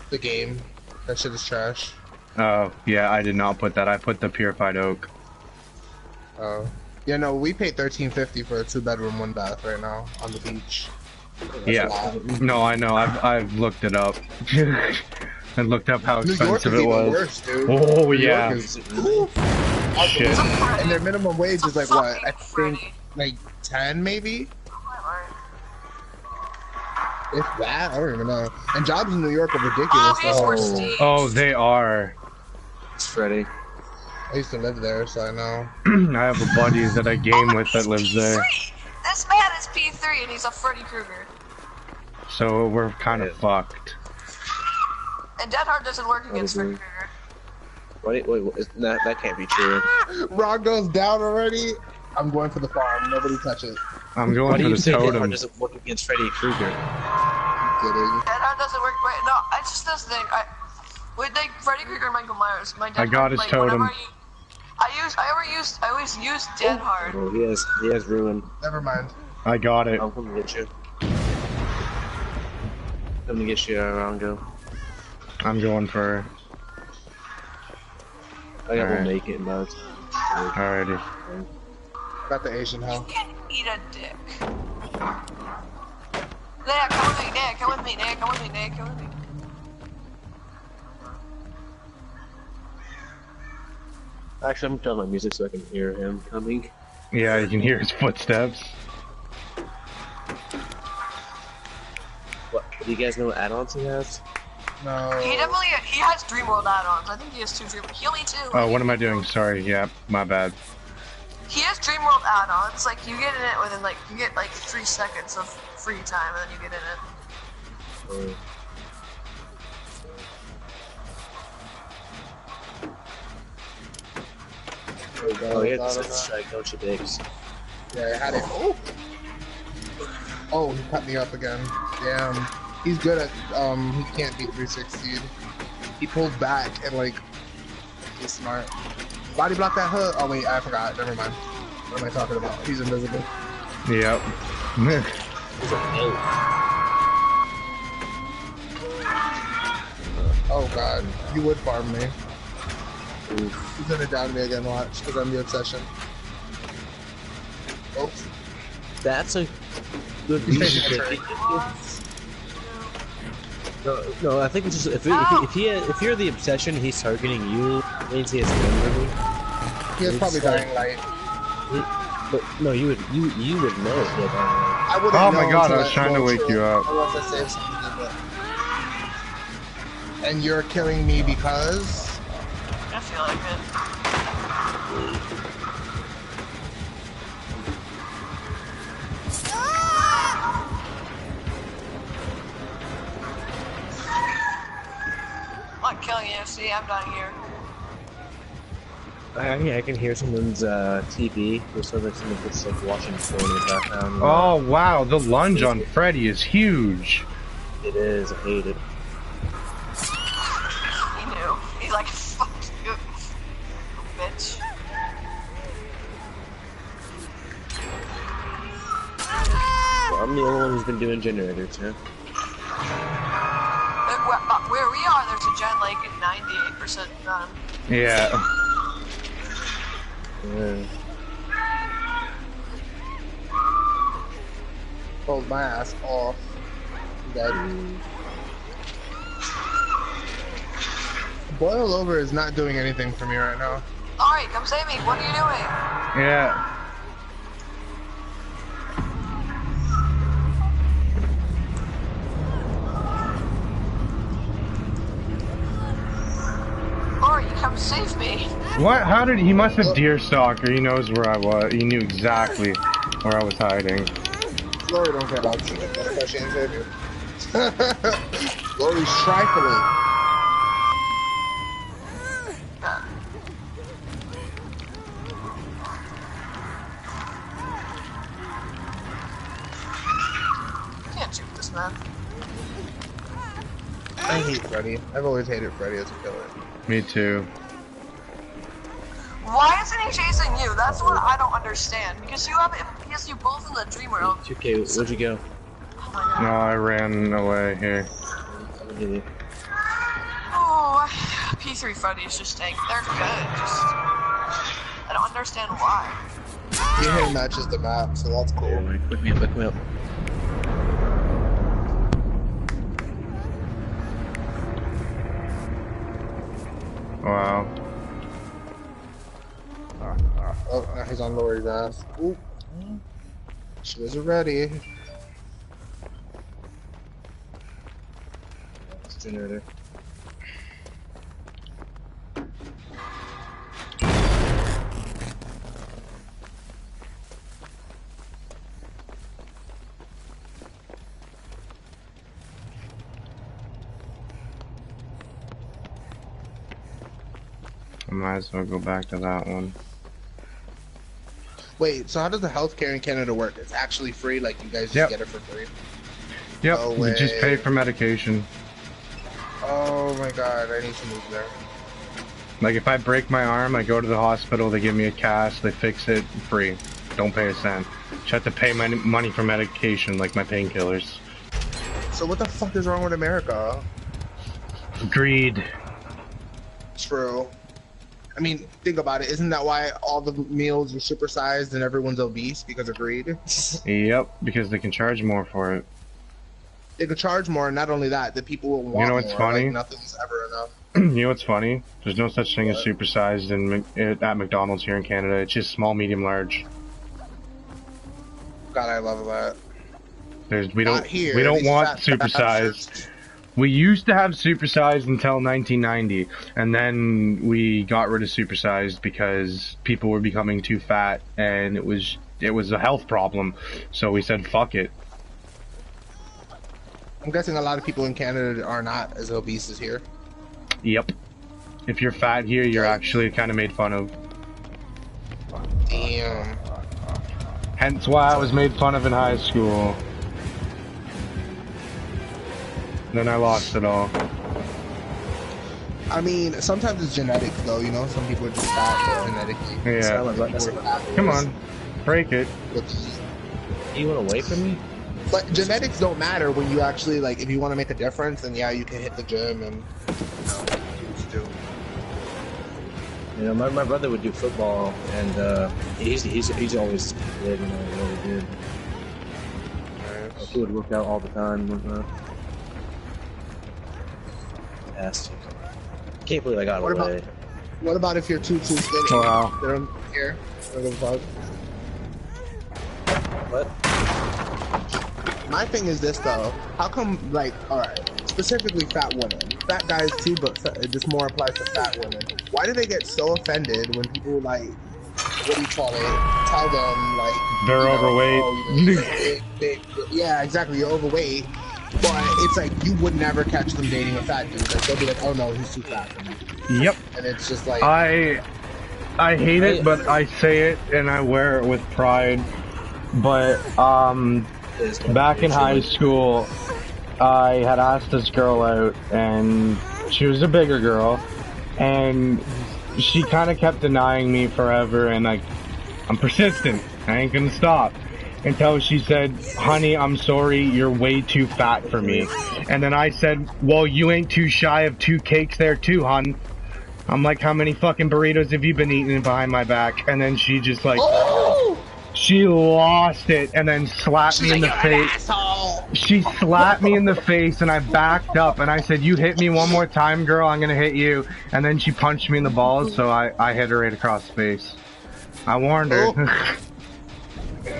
the game. That shit is trash. Oh yeah, I did not put that. I put the purified oak. Oh. Yeah, no, we paid $13.50 for a 2-bedroom, 1-bath right now on the beach. That's a Yeah. lot. No, I know. I've looked it up. I looked up how New York expensive is it even was. worse, dude. Oh New yeah. York is, Oof. Shit. And their minimum wage is like what? I Fucking think like 10 maybe? Oh my lord. If that, I don't even know. And jobs in New York are ridiculous. Oh, he's though. prestige. Oh, they are. It's Freddy. I used to live there, so I know. I have a buddy that I game with that lives there. P3. This man is P3 and he's a Freddy Krueger. So we're kind of fucked. And Dead Hard doesn't work against Freddy agree. Krueger. Wait, that can't be true. Rock goes down already. I'm going for the farm. Nobody touch it. I'm Why going do for you the say Dead Hard totem. doesn't work against Freddy Krueger? Kidding. Dead Hard doesn't work. Wait, no, it's just this thing. With like Freddy Krueger and Michael Myers, my Dead I got Hard, his like, totem. whenever I always use Dead Hard. Oh, he has ruin. Never mind. I got it. I'm coming to get you. Coming to get you, Rango. I'm going for. I got Alright. one make it, but Alrighty. Got the Asian You hell. can eat a dick. Nick, come with me, Nick. Come with me, Nick. Come with me, Nick. Come with me. actually, I'm turning my music so I can hear him coming. Yeah, you can hear his footsteps. What? Do you guys know what add-ons he has? No. He has Dreamworld add-ons. I think he has 2 Dreamworld. Heal me too. Oh, what am I doing? Sorry. Yeah, my bad. He has Dreamworld add-ons. Like you get in it within like you get like 3 seconds of free time, and then you get in it. Oh, yeah, this is strike, don't you, dicks? Yeah, I had it. Oh. Oh, he cut me up again. Damn. He's good at, he can't beat 360. He pulls back and, like, he's smart. Body block that hook. Oh, wait, I forgot. Never mind. What am I talking about? He's invisible. Yep. Oh, God. You would farm me. He's gonna down me again, watch, because I'm the obsession. Oops. That's a good He's reason taking a to turn. No, I think it's just if you're the obsession, he's targeting you. Means he has memory. He has probably dying light. But no, you would know. If he had dying light. I wouldn't Oh know my god, I until was trying to wake you up. Unless I save something, but... And you're killing me because... I feel like it. I'm not killing you. See, I'm down here. Yeah, I can hear someone's TV. There's sort of like someone that's like watching porn in the background. Oh wow, the lunge on Freddy is huge. It is. I hate it. He knew. He's like, fuck you, bitch. Well, I'm the only one who's been doing generators, huh? Where we are, there's a gen like 98% done. Yeah. Yeah. pulled my ass off. Dead. Boil over is not doing anything for me right now. Alright, come save me. What are you doing? Yeah. Lori, come save me. What? How did he must have deer stalked, or he knows where I was. He knew exactly where I was hiding. Lori don't care about shit. That's why she ain't save you. Lori's trifling. Can't shoot this man. I hate Freddy. I've always hated Freddy as a killer. Me too. Why isn't he chasing you? That's what I don't understand. Because you both in the dream world. 2K, where'd you go? Oh my god. No, I ran away here. Oh, P3 Freddy's just staying. They're good. Just I don't understand why. Your hair matches the map, so that's cool. Wake me up, wake me up. Wow. Oh, he's on Lori's ass. Ooh. She was ready. Generator. I might as well go back to that one. Wait, so how does the healthcare in Canada work? It's actually free, like you guys just get it for free? Yep, No you just way. pay for medication. Oh my god, I need to move there. Like if I break my arm, I go to the hospital, they give me a cast, they fix it, free. Don't pay a cent. Just have to pay my money for medication, like my painkillers. So what the fuck is wrong with America? Greed. True. I mean, think about it. Isn't that why all the meals are supersized and everyone's obese? Because of greed? Yep, because they can charge more for it. They could charge more, and not only that, the people will want You know what's more. funny? Like, nothing's ever enough. You know what's funny? There's no such thing as supersized at McDonald's here in Canada. It's just small, medium, large. God, I love that. We Not here, don't these want fat supersized. bastards. We used to have supersized until 1990, and then we got rid of supersized because people were becoming too fat, and it was a health problem. So we said, fuck it. I'm guessing a lot of people in Canada are not as obese as here. Yep. If you're fat here, you're actually kind of made fun of. Damn. Hence why I was made fun of in high school. Then I lost it all. I mean, sometimes it's genetics, though. You know, some people are just fat genetically. Yeah. Come on, break it. You went away from me? But genetics don't matter when you actually, like, if you want to make a difference, then yeah, you can hit the gym and do. You know, my brother would do football, and he's always good, you know, really good. He would work out all the time and whatnot. Fantastic. Can't believe I got away. What about if you're too skinny? Wow. They're in here. What? My thing is this though. How come, like, alright, specifically fat women. Fat guys too, but this more applies to fat women. Why do they get so offended when people, like, what do you call it? Tell them, like, They're overweight. Oh, you're big, yeah, exactly, you're overweight. But it's like, you would never catch them dating a fat dude. Like, they'll be like, oh no, he's too fat for me. Yep. And it's just like... I hate it, but I say it and I wear it with pride. But, back in high school, I had asked this girl out, and she was a bigger girl, and she kind of kept denying me forever, and like, I'm persistent. I ain't gonna stop. Until she said, honey, I'm sorry, you're way too fat for me. And then I said, well, you ain't too shy of 2 cakes there too, hun. I'm like, how many fucking burritos have you been eating behind my back? And then she just like, She lost it and then slapped me in the face. Asshole. She slapped me in the face and I backed up and I said, "You hit me one more time, girl, I'm gonna hit you." And then she punched me in the balls, so I hit her right across the face. I warned her. Oh.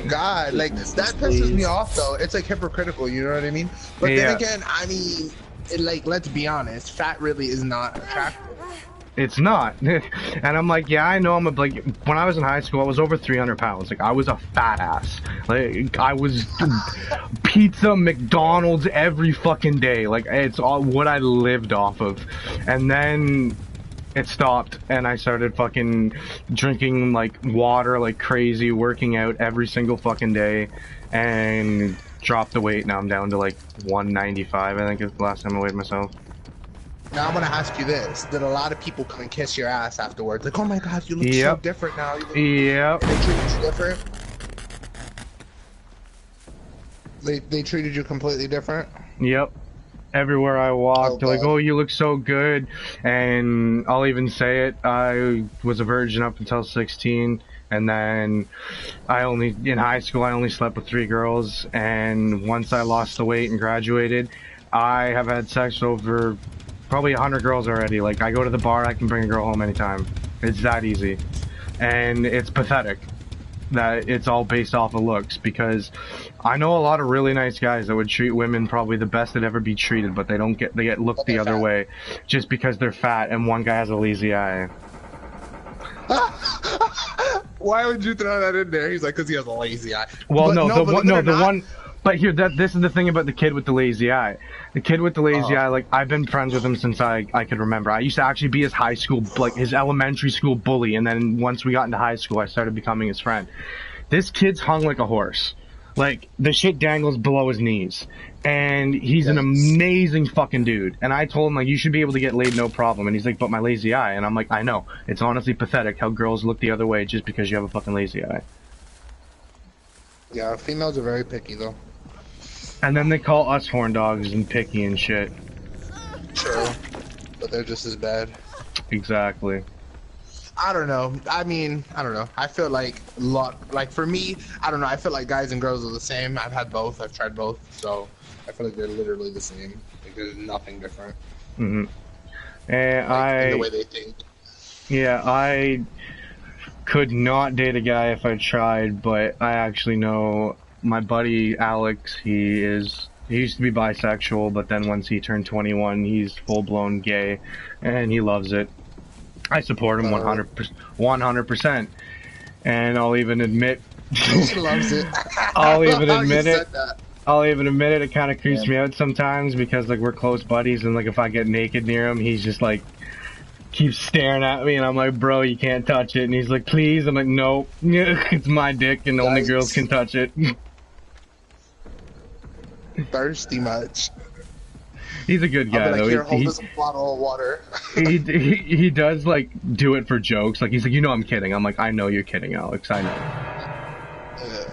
God, like that pisses me off though. It's like hypocritical, you know what I mean? But then again, I mean, like let's be honest, fat really is not attractive. It's not. And I'm like, yeah, I know. Like, when I was in high school, I was over 300 pounds. Like, I was a fat ass. Like, I was pizza, McDonald's every fucking day. Like, it's all what I lived off of. And then it stopped, and I started fucking drinking, like, water like crazy, working out every single fucking day, and dropped the weight. Now I'm down to, like, 195, I think is the last time I weighed myself. Now I'm gonna ask you this: did a lot of people come and kiss your ass afterwards? Like, oh my god, you look so different now. Yep. They treated you different. They treated you completely different. Yep. Everywhere I walked, they're like, "Oh, you look so good," and I'll even say it. I was a virgin up until 16, and then in high school I only slept with 3 girls, and once I lost the weight and graduated, I have had sex over probably 100 girls already. Like, I go to the bar, I can bring a girl home anytime. It's that easy. And it's pathetic that it's all based off of looks, because I know a lot of really nice guys that would treat women probably the best they'd ever be treated, but they get looked the other way just because they're fat and one guy has a lazy eye. Why would you throw that in there? He's like, because he has a lazy eye. Well, the one. But here, this is the thing about the kid with the lazy eye. The kid with the lazy eye, like, I've been friends with him since I could remember. I used to actually be his high school, like, his elementary school bully, and then once we got into high school, I started becoming his friend. This kid's hung like a horse. Like, the shit dangles below his knees. And he's an amazing fucking dude. And I told him, like, you should be able to get laid no problem. And he's like, but my lazy eye. And I'm like, I know. It's honestly pathetic how girls look the other way just because you have a fucking lazy eye. Yeah, females are very picky, though. And then they call us horn dogs and picky and shit. True. But they're just as bad. Exactly. I don't know. I mean, I don't know. I feel like for me, I don't know. I feel like guys and girls are the same. I've had both. I've tried both. So I feel like they're literally the same. Like, there's nothing different. Mm-hmm. And in the way they think. Yeah, I could not date a guy if I tried, but I actually know my buddy Alex. He used to be bisexual, but then once he turned 21, he's full-blown gay, and he loves it. I support him 100%. And I'll even admit, he loves it. I'll even admit it. I'll even admit it. It kind of creeps me out sometimes because, like, we're close buddies, and, like, if I get naked near him, he's just like keeps staring at me, and I'm like, bro, you can't touch it. And he's like, please. I'm like, no, it's my dick, and only girls can touch it. Thirsty much. He's a good guy, like, though. Here, hold this bottle of water. he does, like, do it for jokes. Like, he's like, you know I'm kidding. I'm like, I know you're kidding, Alex. I know. Yeah.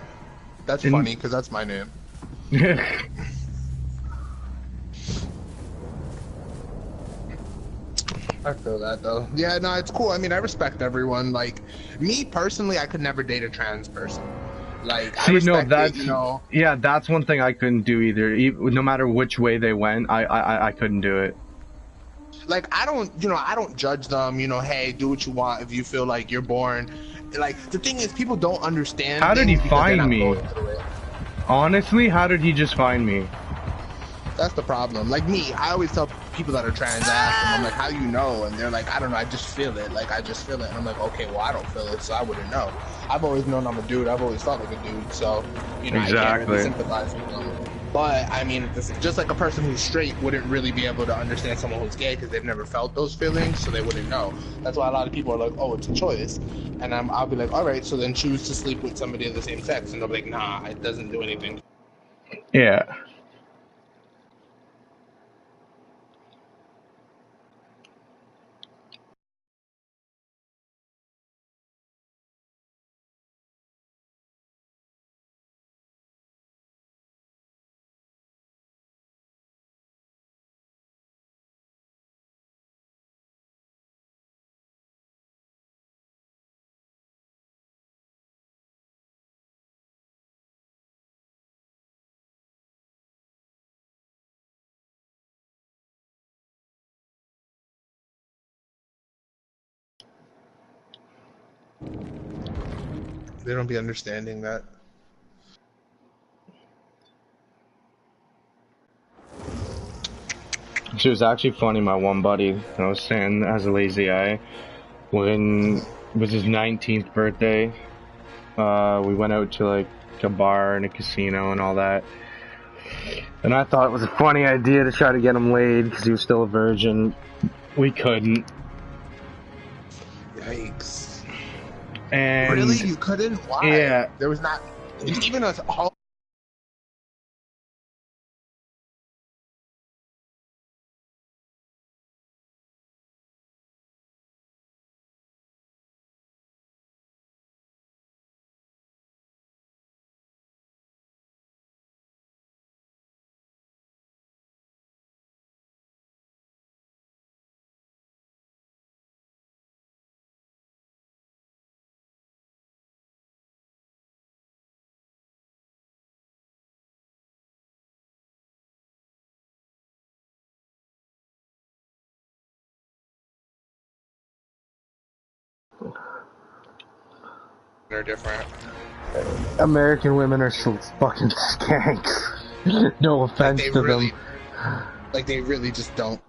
That's funny, because that's my name. I feel that, though. Yeah, no, it's cool. I mean, I respect everyone. Like, me, personally, I could never date a trans person. Like, see, no, that's yeah, that's one thing I couldn't do either. No matter which way they went, I couldn't do it. Like, I don't judge them. Hey, do what you want if you feel like you're born. Like, the thing is, people don't understand. How did he find me? Honestly, how did he just find me? That's the problem. Like me, I always tell people that are trans, ask them, I'm like, how do you know? And they're like, I don't know, I just feel it. Like, I just feel it. And I'm like, okay, well, I don't feel it, so I wouldn't know. I've always known I'm a dude. I've always felt like a dude, so, I can't really sympathize with them. But, I mean, just like a person who's straight wouldn't really be able to understand someone who's gay because they've never felt those feelings, so they wouldn't know. That's why a lot of people are like, oh, it's a choice. And I'll be like, all right, so then choose to sleep with somebody of the same sex. And they'll be like, nah, it doesn't do anything. Yeah. They don't be understanding that. She was actually funny. My one buddy, I was saying, has a lazy eye. When it was his 19th birthday, we went out to like a bar and a casino and all that. And I thought it was a funny idea to try to get him laid because he was still a virgin. We couldn't. Yikes. And really? You couldn't? Why? Yeah. There was not even a they're different. American women are so fucking skanks. No offense to them. Like they really just don't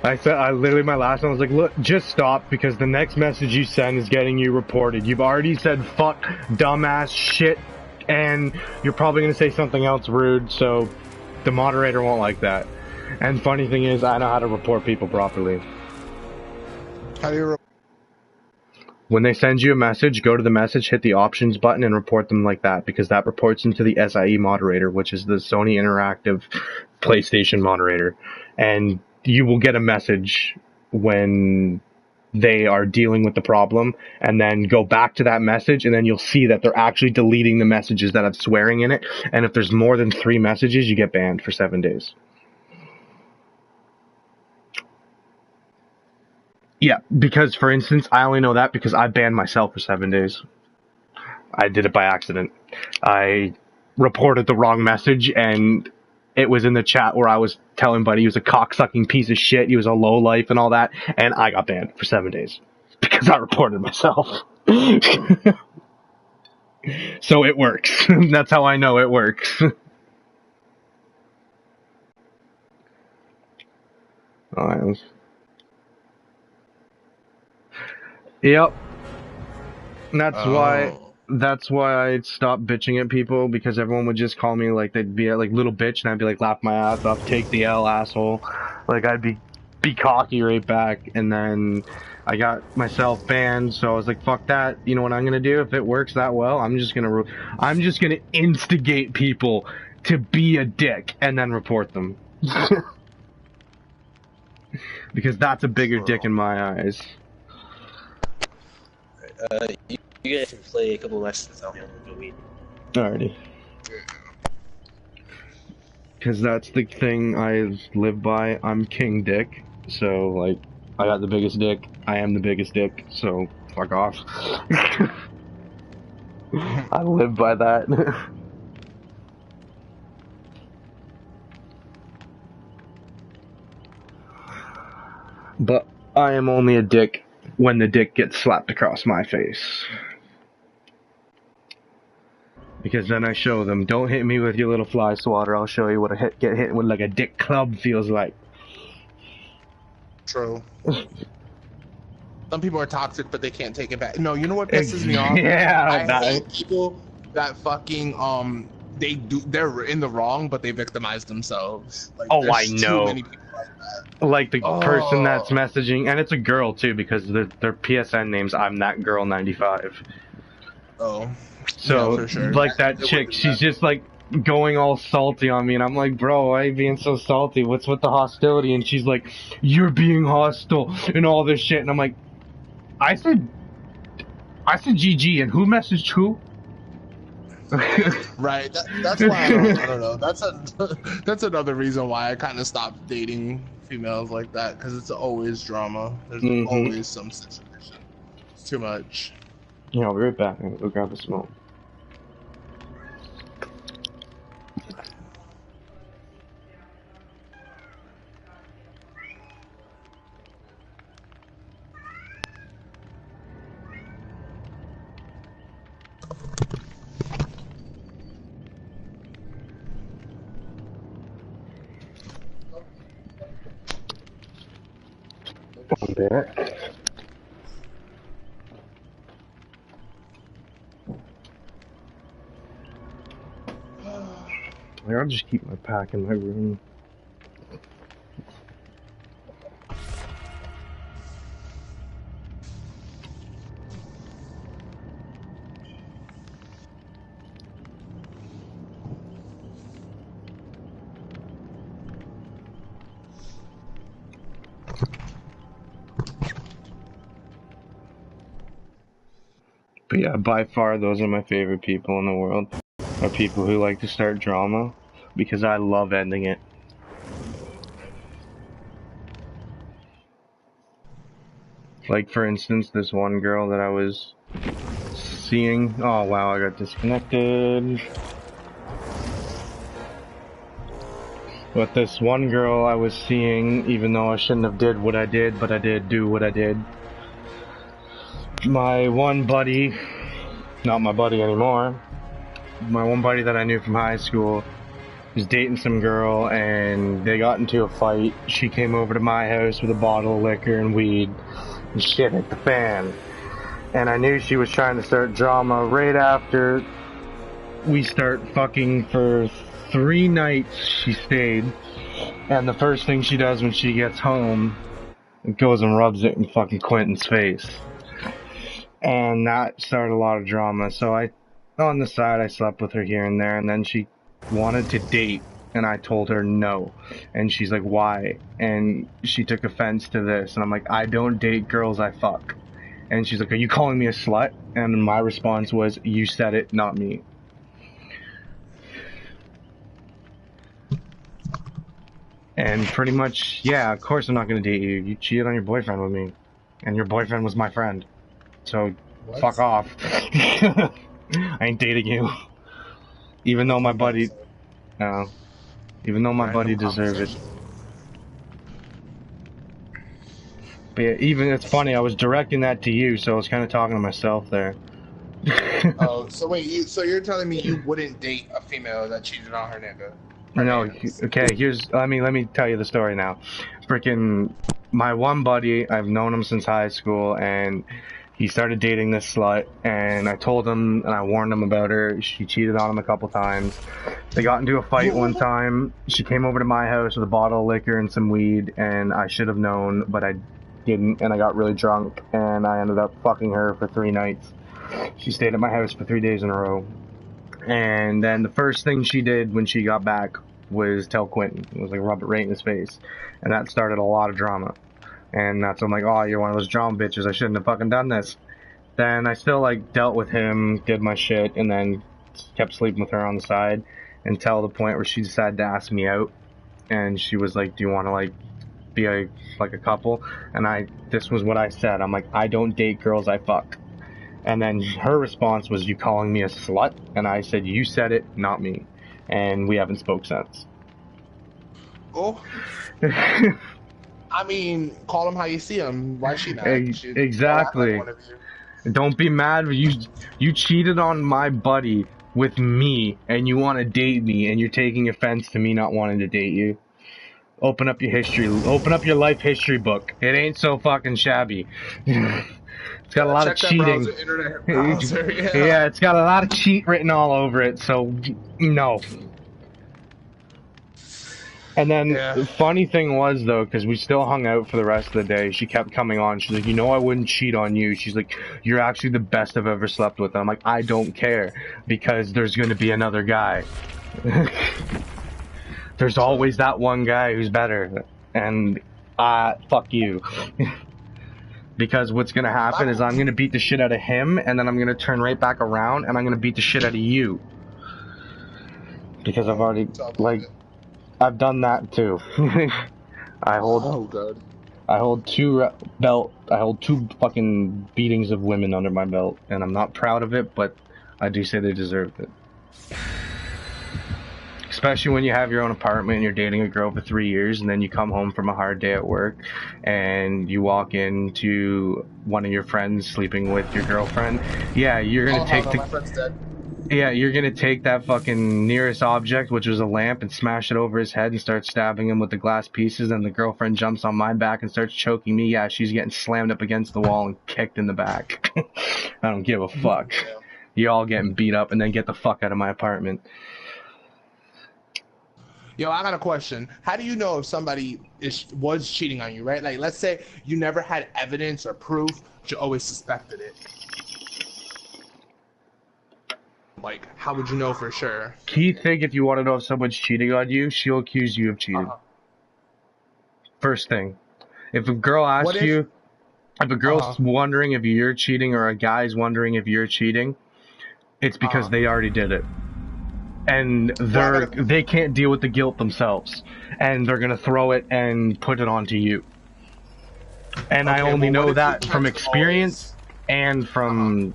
I literally, my last one was like, look, just stop, because the next message you send is getting you reported. You've already said fuck, dumbass, shit, and you're probably going to say something else rude, so the moderator won't like that. And funny thing is, I know how to report people properly. How do you When they send you a message, go to the message, hit the options button, and report them like that, because that reports into the SIE moderator, which is the Sony Interactive PlayStation moderator. And you will get a message when they are dealing with the problem, and then go back to that message, and then you'll see that they're actually deleting the messages that have swearing in it. And if there's more than 3 messages, you get banned for 7 days. Yeah, because, for instance, I only know that because I banned myself for 7 days. I did it by accident. I reported the wrong message, and it was in the chat where I was telling Buddy he was a cocksucking piece of shit, he was a lowlife and all that, and I got banned for 7 days. Because I reported myself. So it works. That's how I know it works. Alright. Yep. And that's why I stopped bitching at people, because everyone would just call me like, they'd be like little bitch, and I'd be like, laugh my ass off, take the L, asshole. Like, I'd be cocky right back, and then I got myself banned, so I was like, fuck that. You know what I'm gonna do? If it works that well, I'm just gonna instigate people to be a dick and then report them. Because that's a bigger dick in my eyes. You guys can play a couple matches without me on the week. Alrighty. Because that's the thing I live by. I'm King Dick. So, like, I got the biggest dick. I am the biggest dick. So, fuck off. I live by that. But I am only a dick when the dick gets slapped across my face. Because then I show them, don't hit me with your little fly swatter, I'll show you what get hit with like a dick club feels like. True. Some people are toxic, but they can't take it back. No, you know what pisses me off? Yeah, I hate people that fucking they're in the wrong, but they victimize themselves. Like, oh, I know. Too many people like that. Like the person that's messaging, and it's a girl too, because their PSN name's I'm That Girl 95. Oh. So, yeah, for sure. like that chick, she's just like going all salty on me, and I'm like, bro, why are you being so salty? What's with the hostility? And she's like, you're being hostile and all this shit, and I'm like, I said GG, and who messaged who? Right. That's why I don't know. That's another reason why I kind of stopped dating females like that, because it's always drama. There's always some situation. It's too much. Yeah, I'll be right back. We'll grab a smoke. I'm back. I'll just keep my pack in my room. But yeah, by far those are my favorite people in the world. Are people who like to start drama, because I love ending it. Like, for instance, this one girl that I was seeing. Oh wow, I got disconnected. But this one girl I was seeing, even though I shouldn't have did what I did, but I did do what I did. My one buddy, not my buddy anymore, my one buddy that I knew from high school, was dating some girl, and they got into a fight. She came over to my house with a bottle of liquor and weed, and shit hit the fan. And I knew she was trying to start drama right after we start fucking for 3 nights. She stayed, and the first thing she does when she gets home, goes and rubs it in fucking Quentin's face. And that started a lot of drama. So on the side, I slept with her here and there, and then she wanted to date, and I told her no. And she's like, why? And she took offense to this, and I'm like, I don't date girls, I fuck. And she's like, are you calling me a slut? And my response was, you said it, not me. And pretty much, yeah, of course I'm not gonna date you. You cheated on your boyfriend with me. And your boyfriend was my friend. So, what? Fuck off. I ain't dating you. Even though my buddy... No. Even though my buddy deserved it. But yeah, even, it's funny, I was directing that to you, so I was kind of talking to myself there. Oh, so wait, so you're telling me you wouldn't date a female that cheated on her nigga? No, okay, let me tell you the story now. Freaking, my one buddy, I've known him since high school, and he started dating this slut, and I told him, and I warned him about her. She cheated on him a couple times. They got into a fight one time. She came over to my house with a bottle of liquor and some weed, and I should have known, but I didn't, and I got really drunk, and I ended up fucking her for 3 nights. She stayed at my house for 3 days in a row. And then the first thing she did when she got back was tell Quentin. It was like rub it right in his face. And that started a lot of drama. And that's when I'm like, oh, you're one of those drama bitches. I shouldn't have fucking done this. Then I still like dealt with him, did my shit, and then kept sleeping with her on the side until the point where she decided to ask me out. And she was like, do you want to like be like a couple? And this was what I said. I'm like, I don't date girls, I fuck. And then her response was, you calling me a slut? And I said, you said it, not me. And we haven't spoke since. Oh. I mean, call him how you see him. Why is she not? Exactly. Don't be mad. You cheated on my buddy with me, and you want to date me, and you're taking offense to me not wanting to date you. Open up your history. Open up your life history book. It ain't so fucking shabby. It's got a lot of cheating. Browser, yeah, it's got a lot of cheat written all over it, so no. And then the funny thing was, though, because we still hung out for the rest of the day, she kept coming on. She's like, you know I wouldn't cheat on you. She's like, you're actually the best I've ever slept with. And I'm like, I don't care, because there's going to be another guy. There's always that one guy who's better. And fuck you. Because what's going to happen is I'm going to beat the shit out of him, and then I'm going to turn right back around, and I'm going to beat the shit out of you. Because I've already, like, I've done that too. I hold 2 fucking beatings of women under my belt, and I'm not proud of it, but I do say they deserved it. Especially when you have your own apartment and you're dating a girl for 3 years, and then you come home from a hard day at work and you walk into one of your friends sleeping with your girlfriend. Yeah, you're gonna you're gonna take that fucking nearest object, which was a lamp, and smash it over his head and start stabbing him with the glass pieces, and the girlfriend jumps on my back and starts choking me. Yeah, she's getting slammed up against the wall and kicked in the back. I don't give a fuck. You're all getting beat up, and then get the fuck out of my apartment. Yo, I got a question. How do you know if somebody was cheating on you, right? Like, let's say you never had evidence or proof, but you always suspected it. Like, how would you know for sure? Key thing, if you want to know if someone's cheating on you, she'll accuse you of cheating. First thing. If a girl asks you, if a girl's wondering if you're cheating, or a guy's wondering if you're cheating, it's because they already did it. And they can't deal with the guilt themselves, and they're gonna throw it and put it onto you. And I only know that from experience and from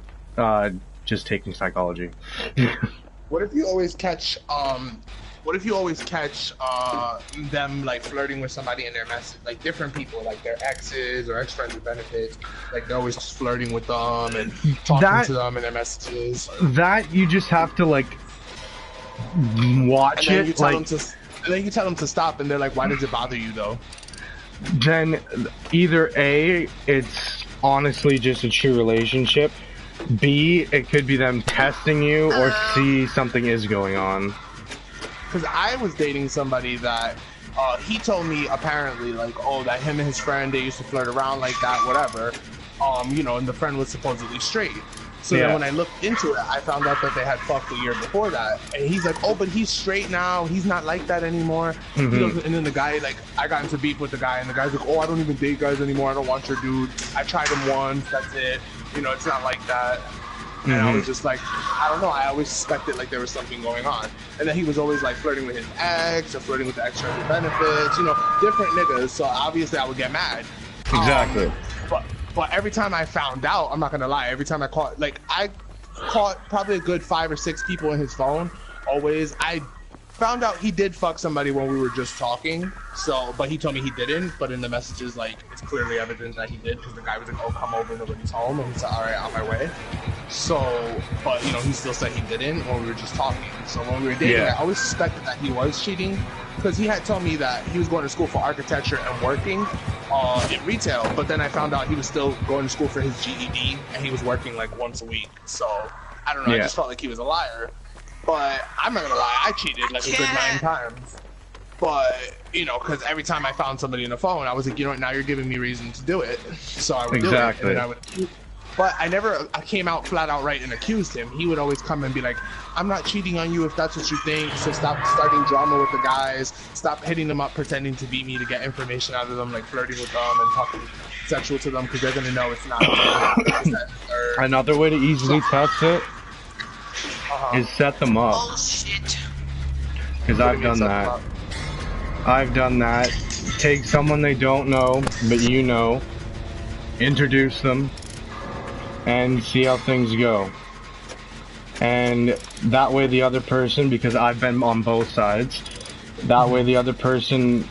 just taking psychology. What if you always catch them like flirting with somebody in their message, like different people, like their exes or ex-friends with benefits, like they're always just flirting with them and talking to them in their messages? That you just have to like watch and then it, you tell like, them to, and then you tell them to stop, and they're like, "Why does it bother you though?" then either A, it's honestly just a true relationship. B, it could be them testing you, or C, something is going on. Because I was dating somebody that he told me apparently like, oh, that him and his friend, they used to flirt around like that, whatever. You know, and the friend was supposedly straight. So then when I looked into it, I found out that they had fucked the year before that. And he's like, oh, but he's straight now. He's not like that anymore. He doesn't, and then the guy, like, I got into beef with the guy, and the guy's like, oh, I don't even date guys anymore. I don't want your dude. I tried him once. That's it. You know, it's not like that. And I was just like, I don't know. I always suspected like there was something going on. And then he was always like flirting with his ex or flirting with the extra benefits, you know, different niggas. So obviously I would get mad. Exactly. But every time I found out, I'm not gonna lie, every time I caught probably a good 5 or 6 people in his phone. Always, I found out he did fuck somebody when we were just talking. So, but he told me he didn't. But in the messages, like, it's clearly evident that he did, because the guy was like, "Oh, come over, nobody's home," and he said, "All right, on my way." So, but you know, he still said he didn't when we were just talking. So when we were dating, I always suspected that he was cheating, because he had told me that he was going to school for architecture and working in retail. But then I found out he was still going to school for his GED, and he was working like once a week. So I don't know. I just felt like he was a liar. But I'm not gonna lie, I cheated like a good 9 times. But, you know, because every time I found somebody on the phone, I was like, you know what, now you're giving me reason to do it. So I would do it. And then I would, but I came out flat out right and accused him. He would always come and be like, I'm not cheating on you if that's what you think. So stop starting drama with the guys. Stop hitting them up pretending to be me to get information out of them, like flirting with them and talking sexual to them, because they're going to know it's not. Another way to easily test it is set them up. Oh shit. Because I've done that. I've done that. Take someone they don't know, but you know, introduce them, and see how things go. And that way the other person, because I've been on both sides, that way the other person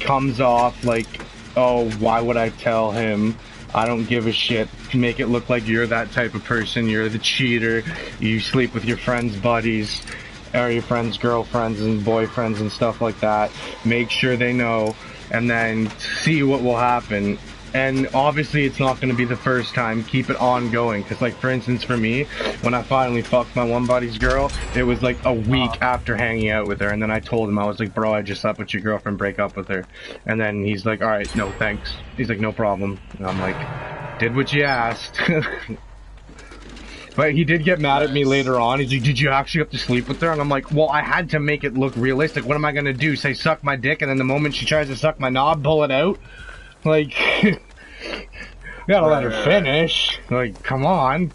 comes off like, oh, why would I tell him? I don't give a shit. Make it look like you're that type of person. You're the cheater. You sleep with your friends' buddies, or your friends' girlfriends and boyfriends and stuff like that. Make sure they know, and then see what will happen. And obviously it's not going to be the first time. Keep it ongoing, because like for instance for me, when I finally fucked my one buddy's girl, it was like a week after hanging out with her, and then I told him, I was like, bro, I just slept with your girlfriend, break up with her. And then he's like, alright, no thanks. He's like, no problem. And I'm like, did what you asked. But he did get mad at me later on. He's like, did you actually have to sleep with her? And I'm like, well, I had to make it look realistic. What am I gonna do? Say suck my dick, and then the moment she tries to suck my knob, pull it out? Like, gotta let her finish. Like, come on.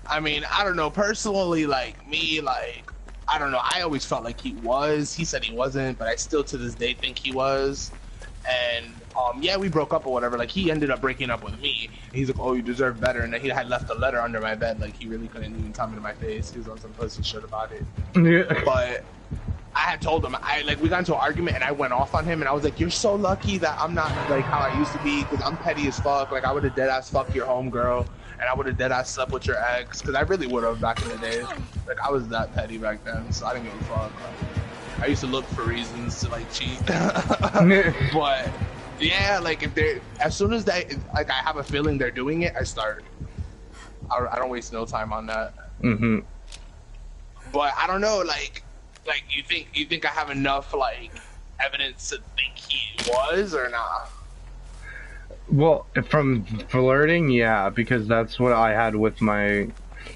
I mean, I don't know. Personally, like, me, like, I don't know. I always felt like he was. He said he wasn't, but I still to this day think he was. And, yeah, we broke up or whatever. Like, he ended up breaking up with me. He's like, oh, you deserve better. And then he had left a letter under my bed. Like, he really couldn't even tell me to my face. He was on some pussy shit about it. Yeah. But I had told him, we got into an argument and I went off on him, and I was like, you're so lucky that I'm not like how I used to be, because I'm petty as fuck. Like, I would have dead ass fucked your homegirl, and I would have dead ass slept with your ex, because I really would have back in the day. Like, I was that petty back then, so I didn't give a fuck. I used to look for reasons to like cheat. But yeah, like if they're, as soon as they, like I have a feeling they're doing it, I start. I don't waste no time on that. But I don't know, like you think I have enough like evidence to think he was or not? Well, from flirting, yeah, because that's what I had with my,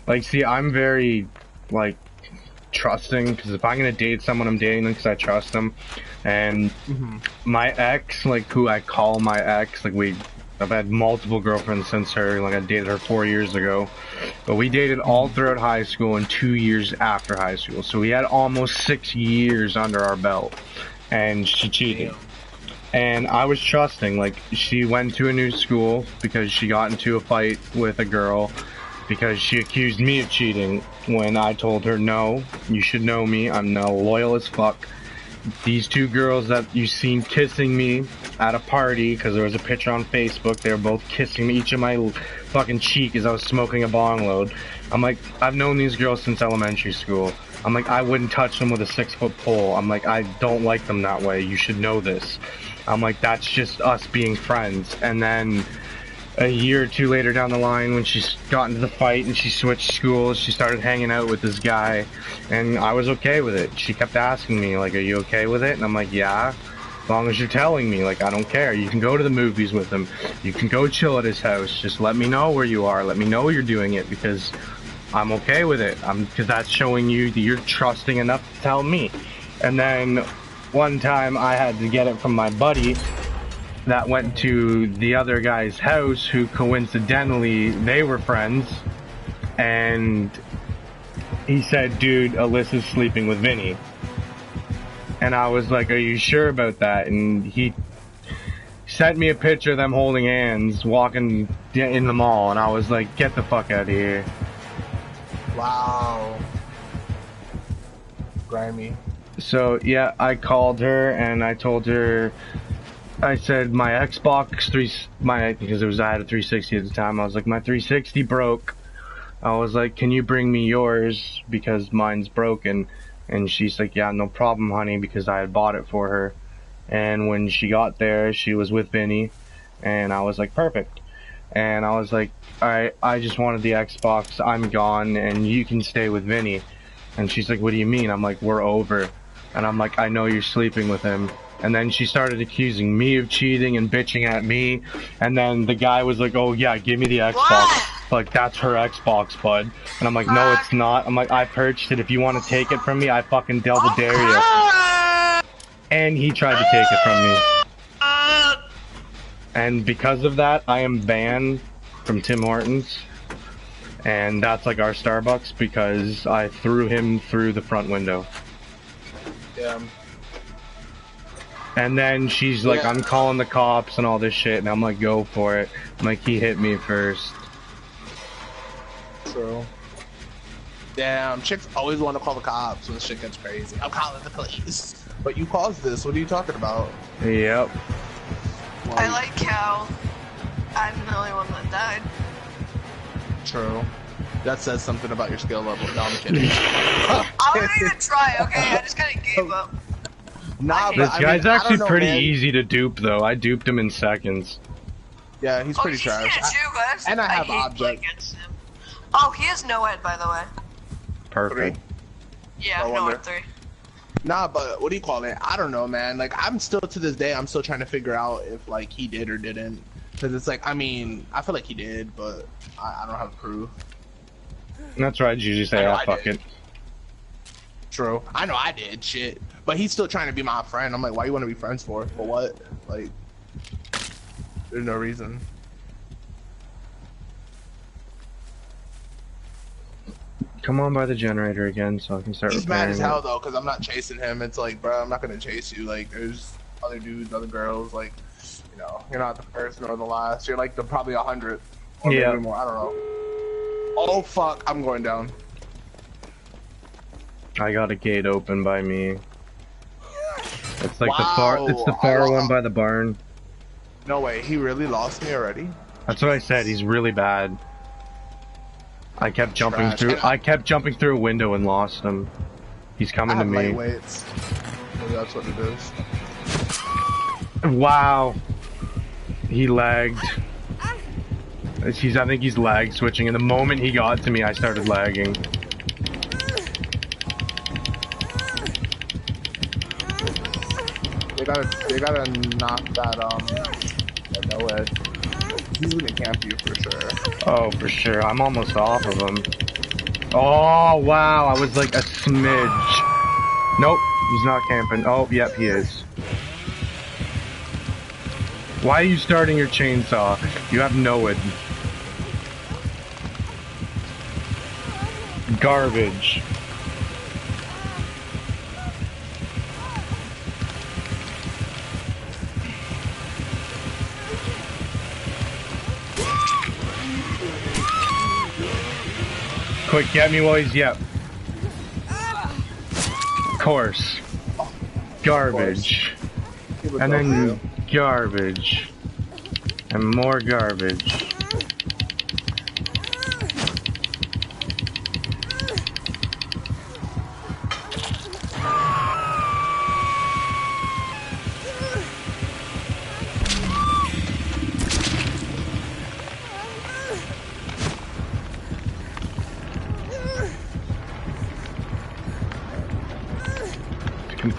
like, see, I'm very like trusting, because if I'm gonna date someone, I'm dating them because I trust them. And my ex, like, who I call my ex, like, I've had multiple girlfriends since her. Like, I dated her 4 years ago, but we dated all throughout high school and 2 years after high school, so we had almost 6 years under our belt, and she cheated. And I was trusting. Like, she went to a new school because she got into a fight with a girl because she accused me of cheating, when I told her, no, you should know me, I'm now loyal as fuck. These two girls that you seen kissing me at a party, because there was a picture on Facebook, they were both kissing me, each of my fucking cheek as I was smoking a bong load. I'm like, I've known these girls since elementary school. I'm like, I wouldn't touch them with a 6-foot pole. I'm like, I don't like them that way. You should know this. I'm like, that's just us being friends. And then a year or two later down the line, when she got into the fight and she switched schools, she started hanging out with this guy, and I was okay with it. She kept asking me, like, are you okay with it? And I'm like, yeah, as long as you're telling me. Like, I don't care. You can go to the movies with him. You can go chill at his house. Just let me know where you are. Let me know you're doing it, because I'm okay with it. Because that's showing you that you're trusting enough to tell me. And then one time I had to get it from my buddy that went to the other guy's house, who coincidentally, they were friends, and he said, dude, Alyssa's sleeping with Vinny. And I was like, are you sure about that? And he sent me a picture of them holding hands, walking in the mall, and I was like, get the fuck out of here. Wow. Grimy. So, yeah, I called her, and I told her, I said my Xbox because I had a 360 at the time. I was like, my 360 broke. I was like, can you bring me yours because mine's broken? And she's like, yeah, no problem, honey, because I had bought it for her. And when she got there, she was with Vinny, and I was like, perfect. And I was like, alright, I just wanted the Xbox. I'm gone, and you can stay with Vinny. And she's like, what do you mean? I'm like, we're over. And I'm like, I know you're sleeping with him. And then she started accusing me of cheating and bitching at me. And then the guy was like, oh yeah, give me the Xbox. What? Like, that's her Xbox, bud. And I'm like, no, it's not. I'm like, I purchased it. If you want to take it from me, I fucking double dare you. And he tried to take it from me. And because of that, I am banned from Tim Hortons. And that's like our Starbucks, because I threw him through the front window. Yeah. And then she's like, I'm calling the cops and all this shit, and I'm like, go for it. I'm like, he hit me first. True. Damn, chicks always want to call the cops when shit gets crazy. I'm calling the police. But you caused this. What are you talking about? Yep. Well, I like how I'm the only one that died. True. That says something about your skill level. No, I'm kidding. I wouldn't even try, okay? I just kind of gave up. Nah, This but guy's I actually don't know, pretty man. easy to dupe, though. I duped him in seconds. Yeah, he's pretty trash. And I have hate object. playing against him. Oh, he has no head, by the way. Perfect. Yeah, No no wonder. head 3. Nah, but what do you call it? I don't know, man. Like, I'm still, to this day, I'm still trying to figure out if, like, he did or didn't. Because it's like, I mean, I feel like he did, but I don't have proof. That's right, you usually say, I know oh, I fuck did. it. True. I know I did, shit. But he's still trying to be my friend. I'm like, why you want to be friends for? For what? Like, there's no reason. Come on by the generator again so I can start He's mad repairing as it. hell, though, because I'm not chasing him. It's like, bro, I'm not going to chase you. Like, there's other dudes, other girls. Like, you know, you're not the first nor the last. You're like the probably 100th. Or Yeah. maybe more. I don't know. Oh, fuck. I'm going down. I got a gate open by me. It's like Wow, it's the far I- one by the barn. No way. He really lost me already? That's what I said, he's really bad. I kept jumping Trash. through I kept jumping through a window and lost him. He's coming I to have me. lightweights. Maybe that's what it is. Wow. He lagged. I think he's lag switching, and the moment he got to me, I started lagging. They gotta knock that no way. He's gonna camp you for sure. Oh, for sure. I'm almost off of him. Oh, wow. I was like a smidge. Nope. He's not camping. Oh, yep, he is. Why are you starting your chainsaw? You have no wood. Garbage. Quick, get me while he's yep. Course. Garbage. And then garbage. And more garbage.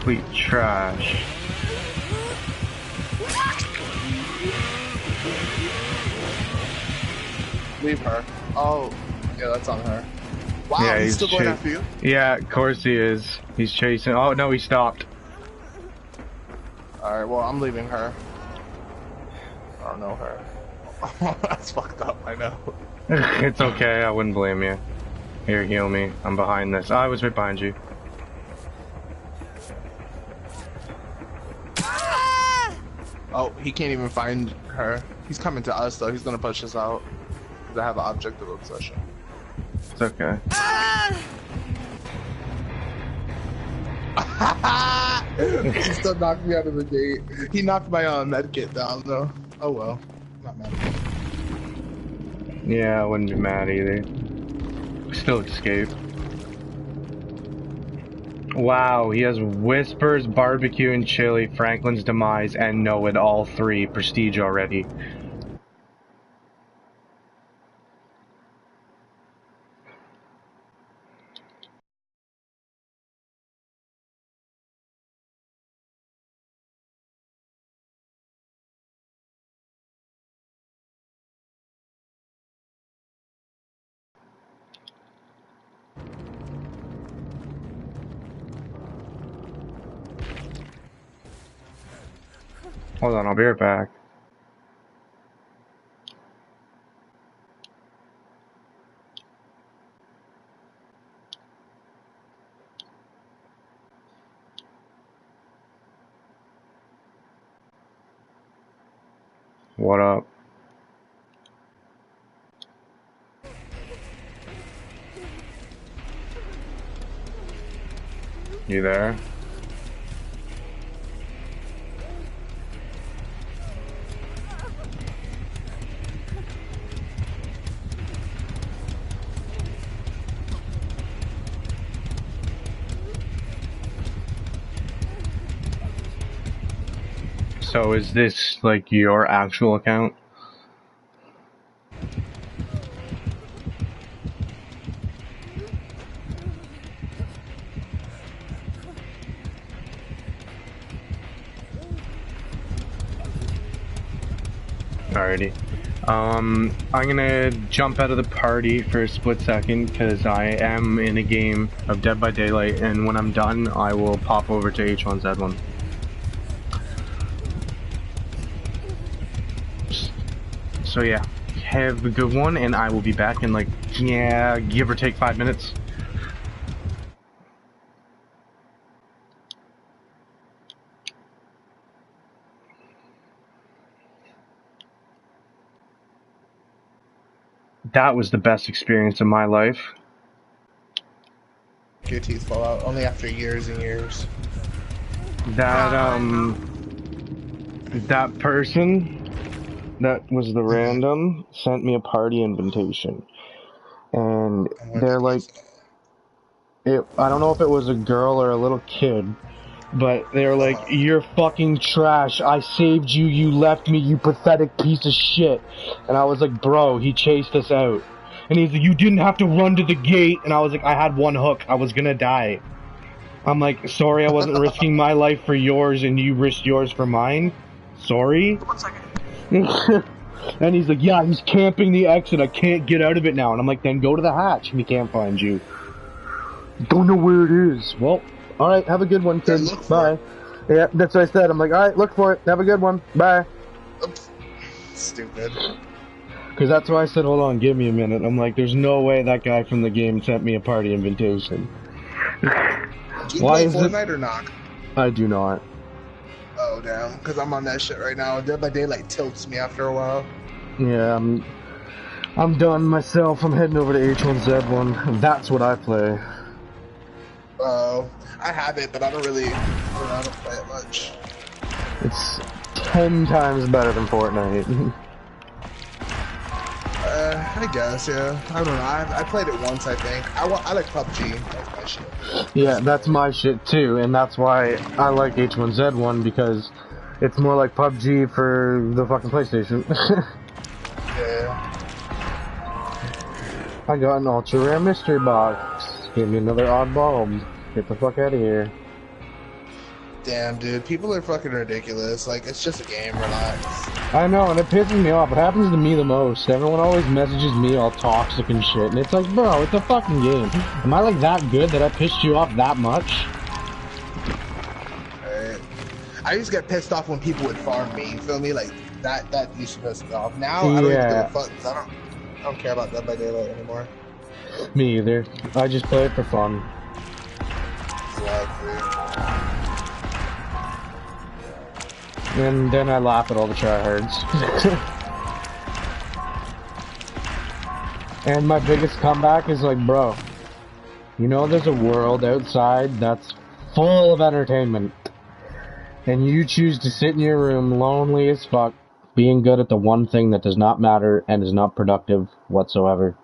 complete trash. Leave her. Oh, yeah, that's on her. Wow, Yeah, he's still going after you? Yeah, of course he is. He's chasing. Oh, no, he stopped. Alright, well, I'm leaving her. I don't know her. That's fucked up, I know. It's okay, I wouldn't blame you. Here, heal me. I'm behind this. I was right behind you. Oh, he can't even find her. He's coming to us, though. He's gonna push us out. Because I have an object of obsession. It's okay. He still knocked me out of the gate. He knocked my medkit down, though. Oh well. Not mad. Yeah, I wouldn't be mad either. Still escape. Wow, he has Whispers, Barbecue, and Chili, Franklin's Demise, and Noed, all 3 prestige already. Hold on, I'll be right back. What up? You there? So is this like your actual account? Alrighty. I'm gonna jump out of the party for a split second because I am in a game of Dead by Daylight, and when I'm done, I will pop over to H1Z1. So yeah, have a good one, and I will be back in like, yeah, give or take 5 minutes. That was the best experience of my life. Your teeth fall out only after years and years. That person that was the random sent me a party invitation, and they're like, I don't know if it was a girl or a little kid, but they're like, you're fucking trash, I saved you, you left me, you pathetic piece of shit. And I was like, bro, he chased us out. And he's like, you didn't have to run to the gate. And I was like, I had one hook, I was gonna die. I'm like, sorry, I wasn't risking my life for yours, and you risked yours for mine. Sorry. 1 second. And he's like, yeah, he's camping the exit, I can't get out of it now. And I'm like, then go to the hatch if he can't find you. Don't know where it is. Well, alright, have a good one, kid. Bye. Yeah, that's what I said. I'm like, alright, look for it. Have a good one. Bye. Oops. Stupid. Because that's why I said, hold on, give me a minute. I'm like, there's no way that guy from the game sent me a party invitation. Do you play Fortnite or not? I do not. Oh, damn. Because I'm on that shit right now. Dead by Daylight tilts me after a while. Yeah, I'm done myself. I'm heading over to H1Z1. That's what I play. Oh, I have it, but I don't play it much. It's 10 times better than Fortnite. I guess, yeah. I don't know. I played it once, I think. I like PUBG. That's my shit. Yeah, that's my shit too, and that's why I like H1Z1, because it's more like PUBG for the fucking PlayStation. Yeah. I got an ultra rare mystery box. Give me another odd bulb. Get the fuck out of here. Damn, dude, people are fucking ridiculous. Like, it's just a game, relax. I know, and it pisses me off. It happens to me the most. Everyone always messages me all toxic and shit, and it's like, bro, it's a fucking game. Am I like that good that I pissed you off that much? Right. I used to get pissed off when people would farm me, you feel me? Like, that used to piss me off. Now, I don't even give a fuck, 'cause I don't care about Dead by Daylight anymore. Me either. I just play it for fun. Exactly. And then I laugh at all the tryhards. And my biggest comeback is like, bro, you know there's a world outside that's full of entertainment. And you choose to sit in your room lonely as fuck, being good at the one thing that does not matter and is not productive whatsoever.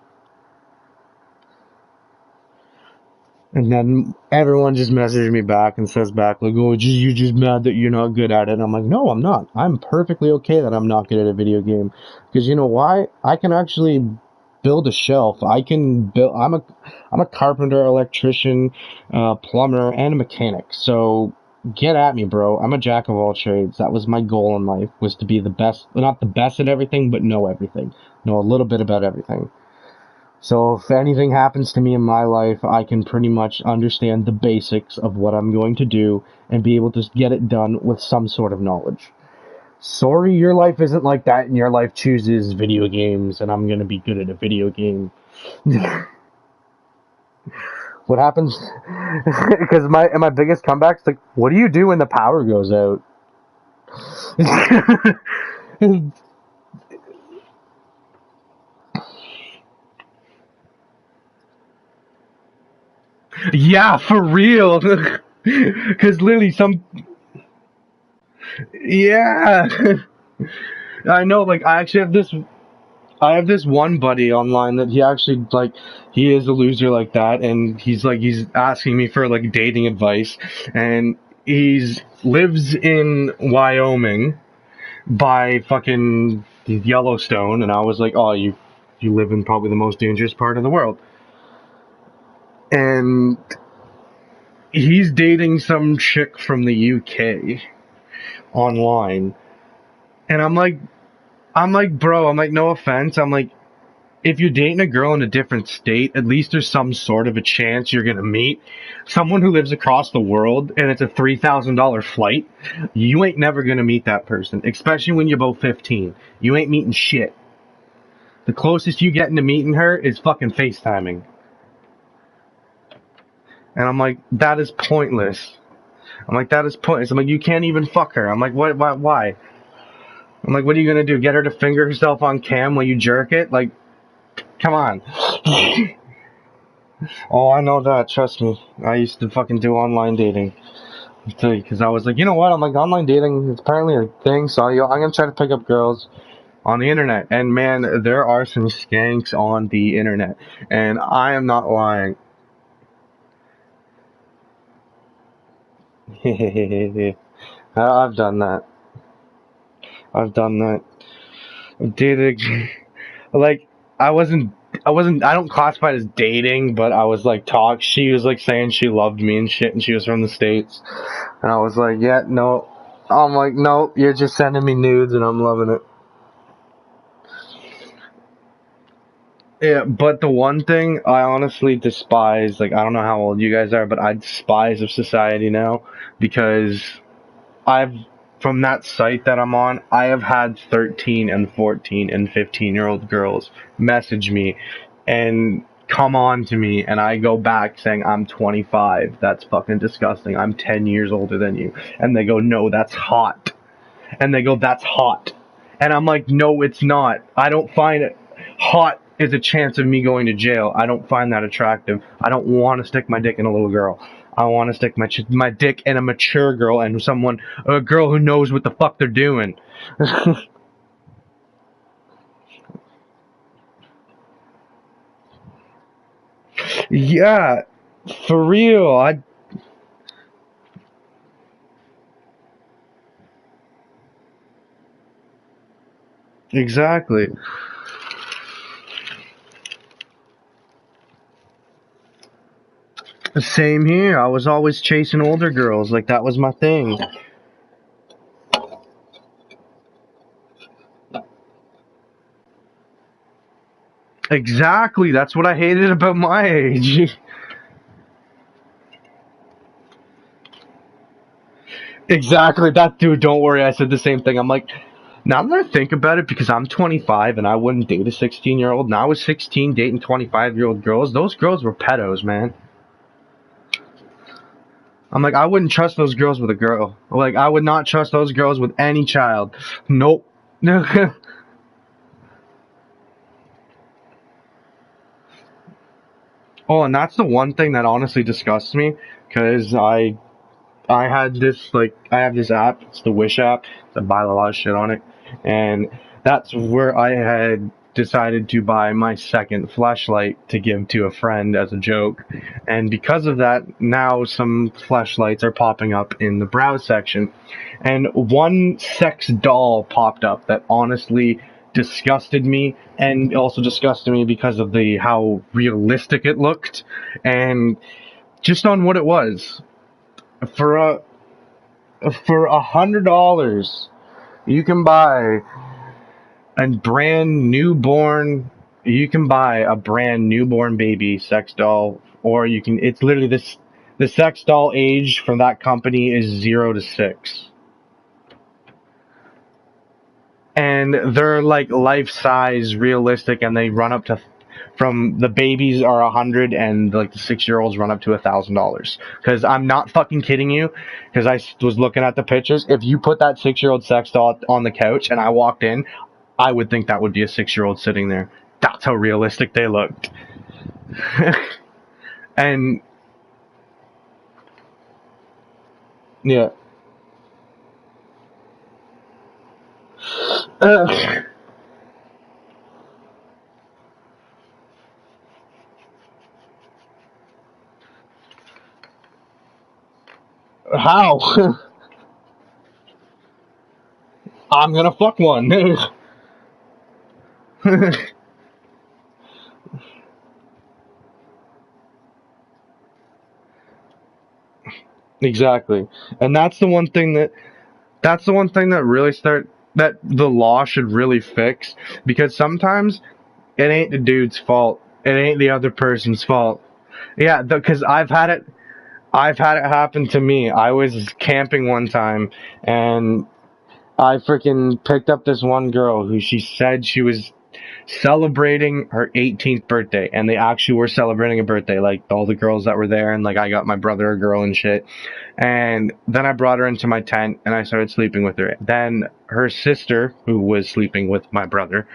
And then everyone just messages me back and says back, like, oh, you're just mad that you're not good at it. And I'm like, no, I'm not. I'm perfectly okay that I'm not good at a video game. Because you know why? I can actually build a shelf. I can build, I'm a carpenter, electrician, plumber, and a mechanic. So get at me, bro. I'm a jack of all trades. That was my goal in life, was to be the best, not the best at everything, but know everything. Know a little bit about everything. So if anything happens to me in my life, I can pretty much understand the basics of what I'm going to do and be able to get it done with some sort of knowledge. Sorry, your life isn't like that, and your life chooses video games, and I'm going to be good at a video game. What happens? Because my biggest comeback's like, what do you do when the power goes out? Yeah, for real. Because literally yeah. I know, like, I have this one buddy online that he actually, like, he is a loser like that, and he's asking me for, like, dating advice, and lives in Wyoming by fucking Yellowstone, and I was like, oh, you live in probably the most dangerous part of the world. And he's dating some chick from the UK online. And I'm like, bro, I'm like, no offense. I'm like, if you're dating a girl in a different state, at least there's some sort of a chance you're gonna meet someone who lives across the world and it's a $3,000 flight. You ain't never gonna meet that person, especially when you're both 15. You ain't meeting shit. The closest you getting to meeting her is fucking FaceTiming. And I'm like, that is pointless. I'm like, that is pointless. I'm like, you can't even fuck her. I'm like, what, why? I'm like, what are you gonna do? Get her to finger herself on cam while you jerk it? Like, come on. Oh, I know that. Trust me. I used to fucking do online dating. I'll tell you, because I was like, you know what? I'm like, online dating is apparently a thing, so I'm gonna try to pick up girls on the internet. And man, there are some skanks on the internet, and I am not lying. I've done that. I've done that. I've dated, like, I don't classify it as dating, but I was like, she was like saying she loved me and shit, and she was from the States. And I was like, yeah, no. I'm like, no, you're just sending me nudes and I'm loving it. Yeah, but the one thing I honestly despise, like, I don't know how old you guys are, but I despise of society now, because from that site that I'm on, I have had 13 and 14 and 15-year-old girls message me and come on to me, and I go back saying, I'm 25. That's fucking disgusting. I'm 10 years older than you. And they go, no, that's hot. And they go, that's hot. And I'm like, no, it's not. I don't find it hot is a chance of me going to jail. I don't find that attractive. I don't want to stick my dick in a little girl. I want to stick my dick in a mature girl and a girl who knows what the fuck they're doing. Yeah, for real. Exactly. Same here. I was always chasing older girls. Like, that was my thing. Exactly. That's what I hated about my age. Exactly. That dude, don't worry. I said the same thing. I'm like, now that I think about it, because I'm 25 and I wouldn't date a 16-year-old. Now I was 16 dating 25-year-old girls. Those girls were pedos, man. I'm like, I wouldn't trust those girls with a girl. Like, I would not trust those girls with any child. Nope. Oh, and that's the one thing that honestly disgusts me, because I had this, like, I have this app, it's the Wish app, I buy a lot of shit on it, and that's where I had decided to buy my second flashlight to give to a friend as a joke, and because of that, now some flashlights are popping up in the browse section, and one sex doll popped up that honestly disgusted me, and also disgusted me because of the how realistic it looked, and just on what it was. For $100, you can buy a brand newborn. You can buy a brand newborn baby sex doll, or you can. It's literally this. The sex doll age from that company is 0 to 6, and they're like life size, realistic, and they run up to. From the babies are 100, and like the 6-year-olds run up to $1,000. Because I'm not fucking kidding you. Because I was looking at the pictures. If you put that 6-year-old sex doll on the couch and I walked in, I would think that would be a 6-year-old sitting there. That's how realistic they looked. And yeah. Ugh. How? I'm gonna fuck one. Exactly. And that's the one thing that really that the law should really fix, because sometimes it ain't the dude's fault. It ain't the other person's fault. Yeah, because I've had it happen to me. I was camping one time, and I freaking picked up this one girl who she said she was celebrating her 18th birthday, and they actually were celebrating a birthday, like all the girls that were there, and like I got my brother a girl and shit. And then I brought her into my tent and I started sleeping with her. Then her sister, who was sleeping with my brother,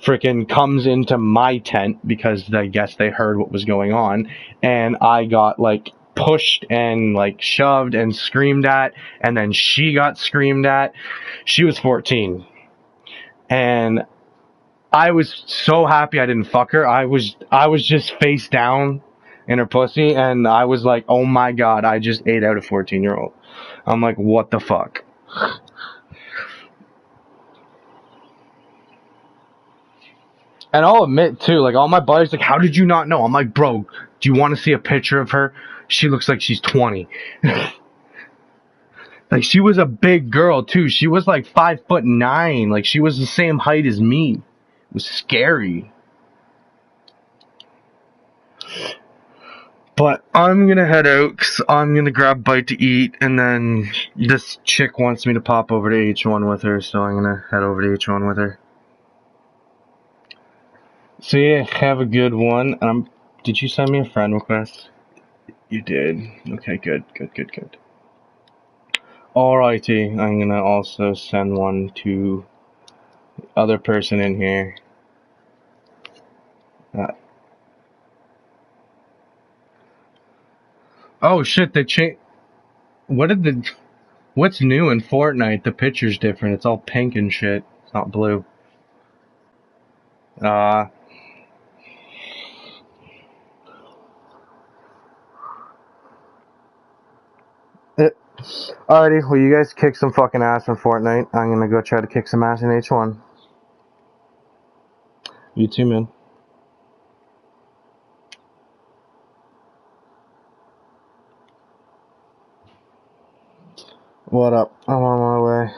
freaking comes into my tent because I guess they heard what was going on, and I got like pushed and like shoved and screamed at, and then she got screamed at. She was 14, and I was so happy I didn't fuck her. I was just face down in her pussy, and I was like, oh my god, I just ate out a 14-year-old. I'm like, what the fuck? And I'll admit too, like all my buddies, like, how did you not know? I'm like, bro, do you want to see a picture of her? She looks like she's 20. Like, she was a big girl too. She was like 5'9". Like, she was the same height as me. It was scary. But I'm gonna head out because I'm gonna grab a bite to eat, and then this chick wants me to pop over to H1 with her, so I'm gonna head over to H1 with her. So yeah, have a good one. Did you send me a friend request? You did. Okay, good. Alrighty, I'm gonna also send one to the other person in here. Oh shit, they changed. What's new in Fortnite? The picture's different. It's all pink and shit. It's not blue. Alrighty, well, you guys kick some fucking ass in Fortnite. I'm gonna go try to kick some ass in H1. You too, man. What up? I'm on my way.